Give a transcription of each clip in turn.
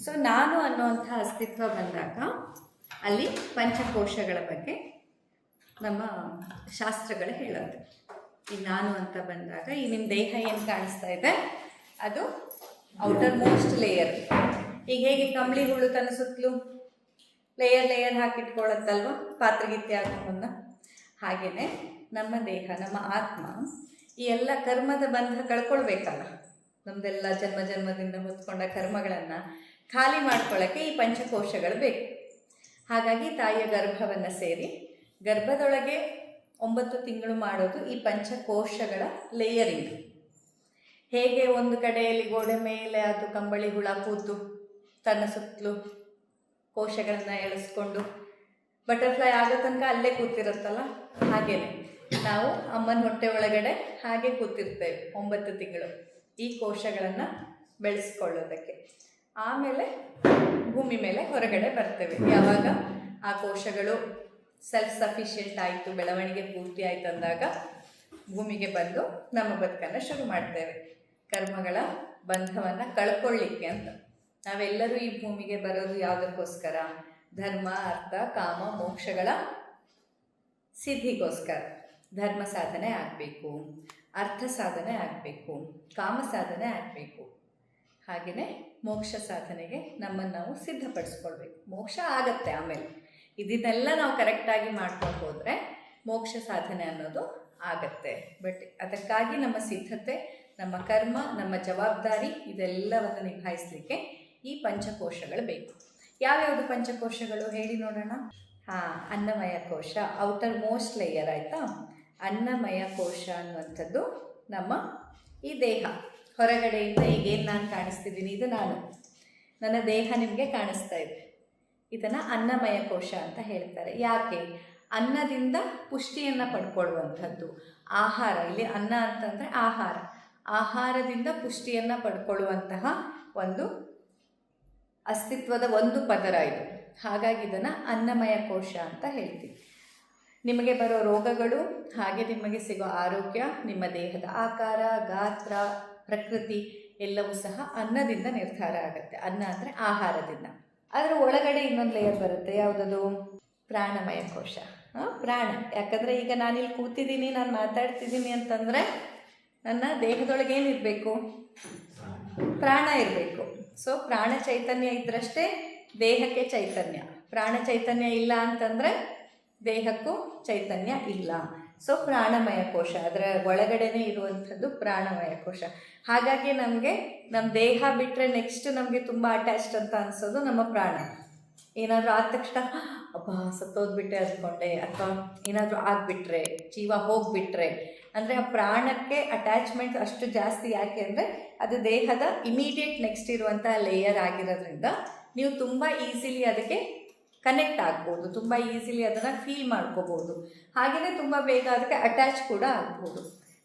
So ನಾನು ಅನ್ನುವಂಥ ಅಸ್ತಿತ್ವ ಬಂದಾಗ ಅಲ್ಲಿ ಪಂಚಕೋಶಗಳ ಬಗ್ಗೆ ನಮ್ಮ ಶಾಸ್ತ್ರಗಳು ಹೇಳುತ್ತೆ. ಈ ನಾನು ಅಂತ ಬಂದಾಗ ಈ ನಿಮ್ಮ ದೇಹ ಏನು ಕಾಣಿಸ್ತಾ ಇದೆ ಅದು ಔಟರ್ ಮೋಸ್ಟ್ ಲೇಯರ್. ಈಗ ಹೇಗೆ ಕಂಬಳಿ ಹುಳು ತನ್ನ ಸುತ್ತಲೂ ಲೇಯರ್ ಹಾಕಿಟ್ಕೊಳ್ಳುತ್ತಲ್ವ ಪಾತ್ರಗಿತ್ಯ ಆಗೋ ಮುನ್ನ, ಹಾಗೆಯೇ ನಮ್ಮ ದೇಹ ನಮ್ಮ ಆತ್ಮ ಈ ಎಲ್ಲ ಕರ್ಮದ ಬಂಧ ಕಳ್ಕೊಳ್ಬೇಕಲ್ಲ. ನಮ್ಮದೆಲ್ಲ ಜನ್ಮದಿಂದ ಹೊತ್ಕೊಂಡ ಕರ್ಮಗಳನ್ನು ಖಾಲಿ ಮಾಡ್ಕೊಳ್ಳೋಕ್ಕೆ ಈ ಪಂಚಕೋಶಗಳು ಬೇಕು. ಹಾಗಾಗಿ ತಾಯಿಯ ಗರ್ಭವನ್ನು ಸೇರಿ ಗರ್ಭದೊಳಗೆ 9 ತಿಂಗಳು ಮಾಡೋದು ಈ ಪಂಚಕೋಶಗಳ ಲೇಯರಿಂಗ್. ಹೇಗೆ ಒಂದು ಕಡೆಯಲ್ಲಿ ಗೋಡೆ ಮೇಲೆ ಅದು ಕಂಬಳಿ ಹುಳ ಕೂತು ತನ್ನ ಸುತ್ತಲೂ ಕೋಶಗಳನ್ನು ಎಳೆಸ್ಕೊಂಡು ಬಟರ್ಫ್ಲೈ ಆಗೋ ತನಕ ಅಲ್ಲೇ ಕೂತಿರುತ್ತಲ್ಲ, ಹಾಗೇನೆ ನಾವು ಅಮ್ಮನ ಹೊಟ್ಟೆ ಒಳಗಡೆ ಹಾಗೆ ಕೂತಿರ್ತೇವೆ 9 ತಿಂಗಳು ಈ ಕೋಶಗಳನ್ನು ಬೆಳೆಸ್ಕೊಳ್ಳೋದಕ್ಕೆ. ಆಮೇಲೆ ಭೂಮಿ ಮೇಲೆ ಹೊರಗಡೆ ಬರ್ತೇವೆ. ಯಾವಾಗ ಆ ಕೋಶಗಳು ಸೆಲ್ಫ್ ಸಫಿಷಿಯೆಂಟ್ ಆಯಿತು, ಬೆಳವಣಿಗೆ ಪೂರ್ತಿ ಆಯ್ತು ಅಂದಾಗ ಭೂಮಿಗೆ ಬಂದು ನಮ್ಮ ಬದುಕನ್ನು ಶುರು ಮಾಡ್ತೇವೆ. ಕರ್ಮಗಳ ಬಂಧವನ್ನು ಕಳ್ಕೊಳ್ಳಿಕ್ಕೆ ಅಂತ. ನಾವೆಲ್ಲರೂ ಈ ಭೂಮಿಗೆ ಬರೋದು ಯಾವುದಕ್ಕೋಸ್ಕರ? ಧರ್ಮ, ಅರ್ಥ, ಕಾಮ, ಮೋಕ್ಷಗಳ ಸಿದ್ಧಿಗೋಸ್ಕರ. ಧರ್ಮ ಸಾಧನೆ ಆಗಬೇಕು, ಅರ್ಥ ಸಾಧನೆ ಆಗಬೇಕು, ಕಾಮ ಸಾಧನೆ ಆಗಬೇಕು, ಹಾಗೆಯೇ ಮೋಕ್ಷ ಸಾಧನೆಗೆ ನಮ್ಮನ್ನು ನಾವು ಸಿದ್ಧಪಡಿಸ್ಕೊಳ್ಬೇಕು. ಮೋಕ್ಷ ಆಗತ್ತೆ ಆಮೇಲೆ. ಇದನ್ನೆಲ್ಲ ನಾವು ಕರೆಕ್ಟಾಗಿ ಮಾಡ್ಕೊಂಡು ಹೋದರೆ ಮೋಕ್ಷ ಸಾಧನೆ ಅನ್ನೋದು ಆಗತ್ತೆ. ಬಟ್ ಅದಕ್ಕಾಗಿ ನಮ್ಮ ಸಿದ್ಧತೆ, ನಮ್ಮ ಕರ್ಮ, ನಮ್ಮ ಜವಾಬ್ದಾರಿ ಇದೆಲ್ಲವನ್ನು ನಿಭಾಯಿಸಲಿಕ್ಕೆ ಈ ಪಂಚಕೋಶಗಳು ಬೇಕು. ಯಾವ್ಯಾವುದು ಪಂಚಕೋಶಗಳು ಹೇಳಿ ನೋಡೋಣ. ಅನ್ನಮಯ ಕೋಶ ಔಟರ್ ಮೋಸ್ಟ್ ಲೇಯರ್ ಆಯಿತಾ. ಅನ್ನಮಯ ಕೋಶ ಅನ್ನುವಂಥದ್ದು ನಮ್ಮ ಈ ದೇಹ. ಹೊರಗಡೆಯಿಂದ ಈಗೇನು ನಾನು ಕಾಣಿಸ್ತಿದ್ದೀನಿ ಇದು ನಾನು, ನನ್ನ ದೇಹ ನಿಮಗೆ ಕಾಣಿಸ್ತಾ ಇದೆ. ಇದನ್ನು ಅನ್ನಮಯ ಕೋಶ ಅಂತ ಹೇಳ್ತಾರೆ. ಯಾಕೆ? ಅನ್ನದಿಂದ ಪುಷ್ಟಿಯನ್ನು ಪಡ್ಕೊಳ್ಳುವಂಥದ್ದು. ಆಹಾರ, ಇಲ್ಲಿ ಅನ್ನ ಅಂತಂದರೆ ಆಹಾರ, ಆಹಾರದಿಂದ ಪುಷ್ಟಿಯನ್ನು ಪಡ್ಕೊಳ್ಳುವಂತಹ ಒಂದು ಅಸ್ತಿತ್ವದ ಒಂದು ಪದರ ಇದು. ಹಾಗಾಗಿ ಇದನ್ನು ಅನ್ನಮಯ ಕೋಶ ಅಂತ ಹೇಳ್ತೀವಿ. ನಿಮಗೆ ಬರೋ ರೋಗಗಳು, ಹಾಗೆ ನಿಮಗೆ ಸಿಗೋ ಆರೋಗ್ಯ, ನಿಮ್ಮ ದೇಹದ ಆಕಾರ, ಗಾತ್ರ, ಪ್ರಕೃತಿ ಎಲ್ಲವೂ ಸಹ ಅನ್ನದಿಂದ ನಿರ್ಧಾರ ಆಗುತ್ತೆ. ಅನ್ನ ಅಂದರೆ ಆಹಾರದಿಂದ. ಅದರ ಒಳಗಡೆ ಇನ್ನೊಂದು ಲೇಯರ್ ಬರುತ್ತೆ. ಯಾವುದದು? ಪ್ರಾಣಮಯ ಕೋಶ. ಪ್ರಾಣ. ಯಾಕಂದರೆ ಈಗ ನಾನಿಲ್ಲಿ ಕೂತಿದ್ದೀನಿ, ನಾನು ಮಾತಾಡ್ತಿದ್ದೀನಿ ಅಂತಂದರೆ ನನ್ನ ದೇಹದೊಳಗೆ ಏನಿರಬೇಕು? ಪ್ರಾಣ ಇರಬೇಕು. ಸೊ ಪ್ರಾಣ ಚೈತನ್ಯ ಇದ್ದರಷ್ಟೇ ದೇಹಕ್ಕೆ ಚೈತನ್ಯ. ಪ್ರಾಣ ಚೈತನ್ಯ ಇಲ್ಲ ಅಂತಂದರೆ ದೇಹಕ್ಕೂ ಚೈತನ್ಯ ಇಲ್ಲ. ಸೊ ಪ್ರಾಣಮಯ ಕೋಶ, ಅದರ ಒಳಗಡೆನೇ ಇರುವಂಥದ್ದು ಪ್ರಾಣಮಯ ಕೋಶ. ಹಾಗಾಗಿ ನಮಗೆ ನಮ್ಮ ದೇಹ ಬಿಟ್ಟರೆ ನೆಕ್ಸ್ಟ್ ನಮಗೆ ತುಂಬ ಅಟ್ಯಾಚ್ಡ್ ಅಂತ ಅನಿಸೋದು ನಮ್ಮ ಪ್ರಾಣ. ಏನಾದರೂ ಆದ ತಕ್ಷಣ ಅಬ್ಬಾ ಸತ್ತೋದ್ಬಿಟ್ಟೆ ಅಂದ್ಕೊಂಡೆ, ಅಥವಾ ಏನಾದರೂ ಆಗಿಬಿಟ್ರೆ, ಜೀವ ಹೋಗಿಬಿಟ್ರೆ ಅಂದರೆ ಆ ಪ್ರಾಣಕ್ಕೆ ಅಟ್ಯಾಚ್ಮೆಂಟ್ ಅಷ್ಟು ಜಾಸ್ತಿ. ಯಾಕೆ ಅಂದರೆ ಅದು ದೇಹದ ಇಮಿಡಿಯೇಟ್ ನೆಕ್ಸ್ಟ್ ಇರುವಂಥ ಲೇಯರ್ ಆಗಿರೋದ್ರಿಂದ ನೀವು ತುಂಬ ಈಸಿಲಿ ಅದಕ್ಕೆ ಕನೆಕ್ಟ್ ಆಗ್ಬೋದು, ತುಂಬ ಈಸಿಲಿ ಅದನ್ನು ಫೀಲ್ ಮಾಡ್ಕೋಬೋದು, ಹಾಗೆಯೇ ತುಂಬ ಬೇಗ ಅದಕ್ಕೆ ಅಟ್ಯಾಚ್ ಕೂಡ ಆಗ್ಬೋದು.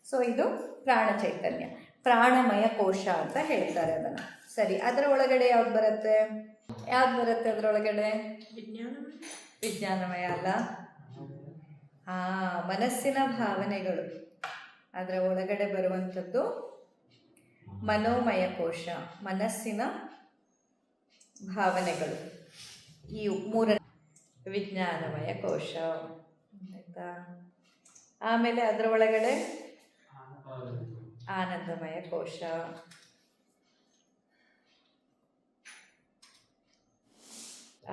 ಸೊ ಇದು ಪ್ರಾಣ ಚೈತನ್ಯ, ಪ್ರಾಣಮಯ ಕೋಶ ಅಂತ ಹೇಳ್ತಾರೆ ಅದನ್ನು. ಸರಿ, ಅದರ ಒಳಗಡೆ ಯಾವ್ದು ಬರುತ್ತೆ? ಅದರೊಳಗಡೆ? ವಿಜ್ಞಾನಮಯ ಅಲ್ಲ, ಮನಸ್ಸಿನ ಭಾವನೆಗಳು. ಅದರ ಒಳಗಡೆ ಬರುವಂಥದ್ದು ಮನೋಮಯ ಕೋಶ, ಮನಸ್ಸಿನ ಭಾವನೆಗಳು. ಈ 3 ವಿಜ್ಞಾನಮಯ ಕೋಶ ಆಯಿತಾ. ಆಮೇಲೆ ಅದರ ಒಳಗಡೆ ಆನಂದಮಯ ಕೋಶ,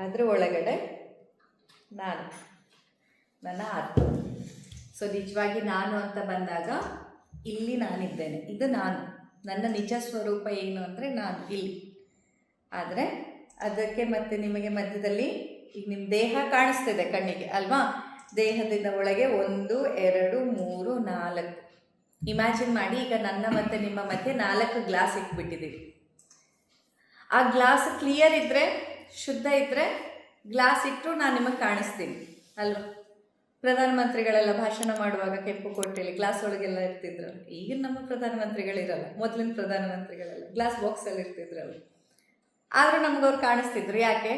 ಅದರ ಒಳಗಡೆ ನಾನು, ನನ್ನ ಆತ್ಮ. ಸೊ ನಿಜವಾಗಿ ನಾನು ಅಂತ ಬಂದಾಗ ಇಲ್ಲಿ ನಾನಿದ್ದೇನೆ, ಇದು ನಾನು. ನನ್ನ ನಿಜ ಸ್ವರೂಪ ಏನು ಅಂದರೆ ನಾನು ಇಲ್ಲಿ. ಆದರೆ ಅದಕ್ಕೆ ಮತ್ತೆ ನಿಮಗೆ ಮಧ್ಯದಲ್ಲಿ ಈಗ ನಿಮ್ಮ ದೇಹ ಕಾಣಿಸ್ತಿದೆ ಕಣ್ಣಿಗೆ ಅಲ್ವಾ? ದೇಹದಿಂದ ಒಳಗೆ 1 2 3 4 ಇಮ್ಯಾಜಿನ್ ಮಾಡಿ. ಈಗ ನನ್ನ ಮತ್ತು ನಿಮ್ಮ ಮಧ್ಯೆ 4 ಗ್ಲಾಸ್ ಇಟ್ಬಿಟ್ಟಿದ್ದೀವಿ. ಆ ಗ್ಲಾಸ್ ಕ್ಲಿಯರ್ ಇದ್ದರೆ, ಶುದ್ಧ ಇದ್ದರೆ ಗ್ಲಾಸ್ ಇಟ್ಟರು ನಾನು ನಿಮಗೆ ಕಾಣಿಸ್ತೀನಿ ಅಲ್ವಾ? ಪ್ರಧಾನಮಂತ್ರಿಗಳೆಲ್ಲ ಭಾಷಣ ಮಾಡುವಾಗ ಕೆಂಪು ಕೋಟೆಯಲ್ಲಿ ಗ್ಲಾಸ್ ಒಳಗೆಲ್ಲ ಇರ್ತಿದ್ರಲ್ಲ. ಈಗ ನಮ್ಮ ಪ್ರಧಾನಮಂತ್ರಿಗಳಿರಲ್ಲ, ಮೊದಲಿನ ಪ್ರಧಾನಮಂತ್ರಿಗಳೆಲ್ಲ ಗ್ಲಾಸ್ ಬಾಕ್ಸಲ್ಲಿ ಇರ್ತಿದ್ರಲ್ಲ. ಆದರೂ ನಮ್ಗೆ ಅವ್ರು ಕಾಣಿಸ್ತಿದ್ರು. ಯಾಕೆ?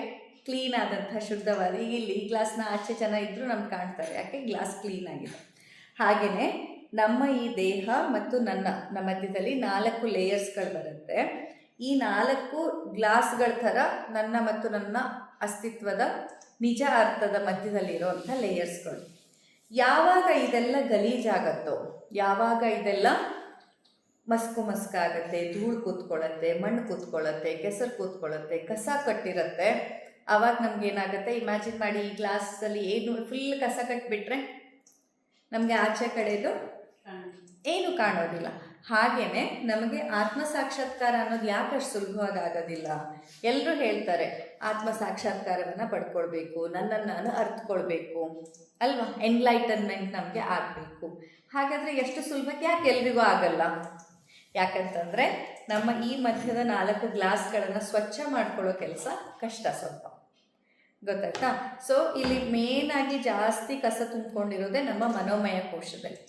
ಕ್ಲೀನ್ ಆದಂಥ ಶುದ್ಧವಾದ. ಈಗ ಇಲ್ಲಿ ಈ ಗ್ಲಾಸ್ನ ಆಚೆ ಜನ ಇದ್ದರೂ ನಮ್ಗೆ ಕಾಣ್ತಾರೆ. ಯಾಕೆ? ಗ್ಲಾಸ್ ಕ್ಲೀನ್ ಆಗಿದೆ. ಹಾಗೆಯೇ ನಮ್ಮ ಈ ದೇಹ ಮತ್ತು ನನ್ನ ಮಧ್ಯದಲ್ಲಿ 4 ಲೇಯರ್ಸ್ಗಳು ಬರುತ್ತೆ. ಈ 4 ಗ್ಲಾಸ್ಗಳ ಥರ ನನ್ನ ಮತ್ತು ನನ್ನ ಅಸ್ತಿತ್ವದ ನಿಜ ಅರ್ಥದ ಮಧ್ಯದಲ್ಲಿರುವಂಥ ಲೇಯರ್ಸ್ಗಳು. ಯಾವಾಗ ಇದೆಲ್ಲ ಗಲೀಜಾಗತ್ತೋ, ಯಾವಾಗ ಇದೆಲ್ಲ ಮಸ್ಕಾಗತ್ತೆ, ಧೂಳು ಕೂತ್ಕೊಳ್ಳುತ್ತೆ, ಮಣ್ಣು ಕೂತ್ಕೊಳ್ಳುತ್ತೆ, ಕೆಸರು ಕೂತ್ಕೊಳ್ಳುತ್ತೆ, ಕಸ ಕಟ್ಟಿರುತ್ತೆ, ಆವಾಗ ನಮಗೇನಾಗುತ್ತೆ, ಇಮ್ಯಾಜಿನ್ ಮಾಡಿ ಈ ಗ್ಲಾಸಲ್ಲಿ ಏನು ಫುಲ್ ಕಸ ಕಟ್ಟಿಬಿಟ್ರೆ ನಮಗೆ ಆಚೆ ಕಡೆದು ಏನು ಕಾಣೋದಿಲ್ಲ. ಹಾಗೇನೆ ನಮಗೆ ಆತ್ಮ ಸಾಕ್ಷಾತ್ಕಾರ ಅನ್ನೋದು ಯಾಕಷ್ಟು ಸುಲಭವಾಗಿ ಆಗೋದಿಲ್ಲ. ಎಲ್ಲರೂ ಹೇಳ್ತಾರೆ ಆತ್ಮ ಸಾಕ್ಷಾತ್ಕಾರವನ್ನು ಪಡ್ಕೊಳ್ಬೇಕು, ನನ್ನನ್ನು ನಾನು ಅರ್ಥಕೊಳ್ಬೇಕು ಅಲ್ವಾ, ಎನ್ಲೈಟನ್ಮೆಂಟ್ ನಮಗೆ ಆಗಬೇಕು. ಹಾಗಾದರೆ ಎಷ್ಟು ಸುಲಭಕ್ಕೆ ಯಾಕೆ ಎಲ್ರಿಗೂ ಆಗಲ್ಲ? ಯಾಕಂತಂದರೆ ನಮ್ಮ ಈ ಮಧ್ಯದ 4 ಗ್ಲಾಸ್ಗಳನ್ನು ಸ್ವಚ್ಛ ಮಾಡ್ಕೊಳ್ಳೋ ಕೆಲಸ ಕಷ್ಟ ಸ್ವಲ್ಪ, ಗೊತ್ತಾಯ್ತಾ? ಸೊ ಇಲ್ಲಿ ಮೇನಾಗಿ ಜಾಸ್ತಿ ಕಸ ತುಂಬಿಕೊಂಡಿರೋದೇ ನಮ್ಮ ಮನೋಮಯ ಕೋಶದಲ್ಲಿ.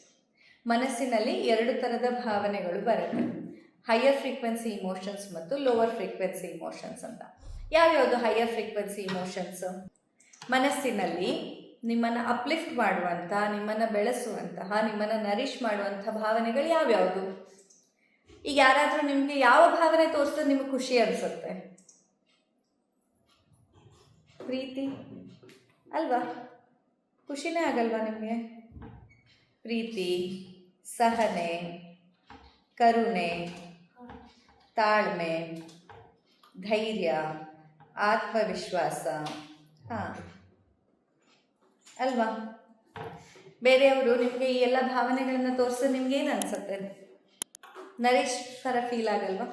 ಮನಸ್ಸಿನಲ್ಲಿ 2 ಥರದ ಭಾವನೆಗಳು ಬರುತ್ತೆ, ಹೈಯರ್ ಫ್ರೀಕ್ವೆನ್ಸಿ ಇಮೋಷನ್ಸ್ ಮತ್ತು ಲೋವರ್ ಫ್ರೀಕ್ವೆನ್ಸಿ ಇಮೋಷನ್ಸ್ ಅಂತ. ಯಾವ್ಯಾವುದು ಹೈಯರ್ ಫ್ರೀಕ್ವೆನ್ಸಿ ಇಮೋಷನ್ಸ್? ಮನಸ್ಸಿನಲ್ಲಿ ನಿಮ್ಮನ್ನು ಅಪ್ಲಿಫ್ಟ್ ಮಾಡುವಂಥ, ನಿಮ್ಮನ್ನು ಬೆಳೆಸುವಂತಹ, ನಿಮ್ಮನ್ನು ನರಿಷ್ ಮಾಡುವಂಥ ಭಾವನೆಗಳು ಯಾವ್ಯಾವುದು? ಈಗ ಯಾರಾದರೂ ನಿಮಗೆ ಯಾವ ಭಾವನೆ ತೋರಿಸಿದ್ರೆ ನಿಮಗೆ ಖುಷಿ ಅನಿಸುತ್ತೆ? ಪ್ರೀತಿ ಅಲ್ವಾ? ಖುಷಿನೇ ಆಗಲ್ವಾ ನಿಮಗೆ? ಪ್ರೀತಿ, ಸಹನೆ, ಕರುಣೆ, ತಾಳ್ಮೆ, ಧೈರ್ಯ, ಆತ್ಮವಿಶ್ವಾಸ, ಅಲ್ವಾ? ಬೇರೆಯವರು ನಿಮಗೆ ಈ ಎಲ್ಲ ಭಾವನೆಗಳನ್ನು ತೋರಿಸಿದ್ರೆ ನಿಮ್ಗೇನು ಅನಿಸುತ್ತೆ? ನರೇಶ್ ಥರ ಫೀಲ್ ಆಗಲ್ವಾ?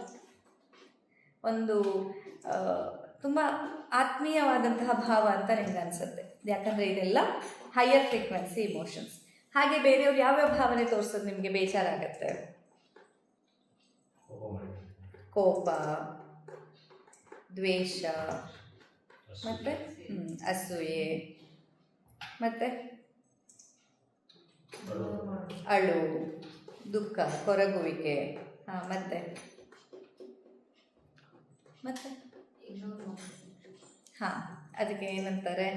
ಒಂದು ತುಂಬ ಆತ್ಮೀಯವಾದಂತಹ ಭಾವ ಅಂತ ನಿಮ್ಗೆ ಅನಿಸುತ್ತೆ. ಯಾಕಂದರೆ ಇದೆಲ್ಲ ಹೈಯರ್ ಫ್ರೀಕ್ವೆನ್ಸಿ ಇಮೋಷನ್ಸ್. ಹಾಗೆ ಬೇರೆಯವ್ರು ಯಾವ್ಯಾವ ಭಾವನೆ ತೋರಿಸೋದು ನಿಮಗೆ ಬೇಜಾರಾಗತ್ತೆ? ಕೋಪ, ದ್ವೇಷ, ಮತ್ತು ಅಸೂಯೆ, ಮತ್ತು ಅಳು, ದುಃಖ, ಕೊರಗುವಿಕೆ, ಮತ್ತೆ ಮತ್ತೆ ಅದಕ್ಕೆ ಏನಂತಾರೆ?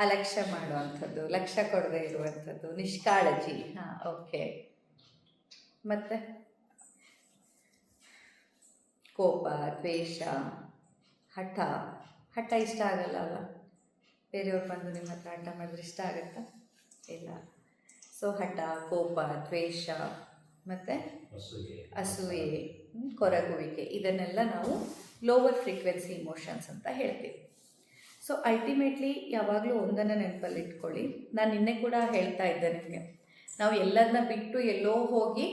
ಅಲಕ್ಷ್ಯ ಮಾಡುವಂಥದ್ದು, ಲಕ್ಷ್ಯ ಕೊಡದೆ ಇರುವಂಥದ್ದು, ನಿಷ್ಕಾಳಜಿ. ಓಕೆ. ಮತ್ತೆ ಕೋಪ, ದ್ವೇಷ, ಹಠ ಇಷ್ಟ ಆಗಲ್ಲ ಅಲ್ಲ? ಬೇರೆಯವ್ರು ಬಂದು ನಿಮ್ಮ ಹತ್ರ ಹಠ ಮಾಡಿದ್ರೆ ಇಷ್ಟ ಆಗುತ್ತಾ? ಇಲ್ಲ. ಸೊ ಹಠ, ಕೋಪ, ದ್ವೇಷ, ಮತ್ತು ಅಸೂಯೆ, ಕೊರಗುವಿಕೆ, ಇದನ್ನೆಲ್ಲ ನಾವು ಲೋವರ್ ಫ್ರೀಕ್ವೆನ್ಸಿ ಇಮೋಷನ್ಸ್ ಅಂತ ಹೇಳ್ತೀವಿ. ಸೊ ಅಲ್ಟಿಮೇಟ್ಲಿ ಯಾವಾಗಲೂ ಒಂದನ್ನು ನೆನಪಲ್ಲಿ ಇಟ್ಕೊಳ್ಳಿ. ನಾನು ನಿನ್ನೆ ಕೂಡ ಹೇಳ್ತಾ ಇದ್ದೆ ನಿಮಗೆ, ನಾವು ಎಲ್ಲದನ್ನ ಬಿಟ್ಟು ಎಲ್ಲೋ ಹೋಗಿ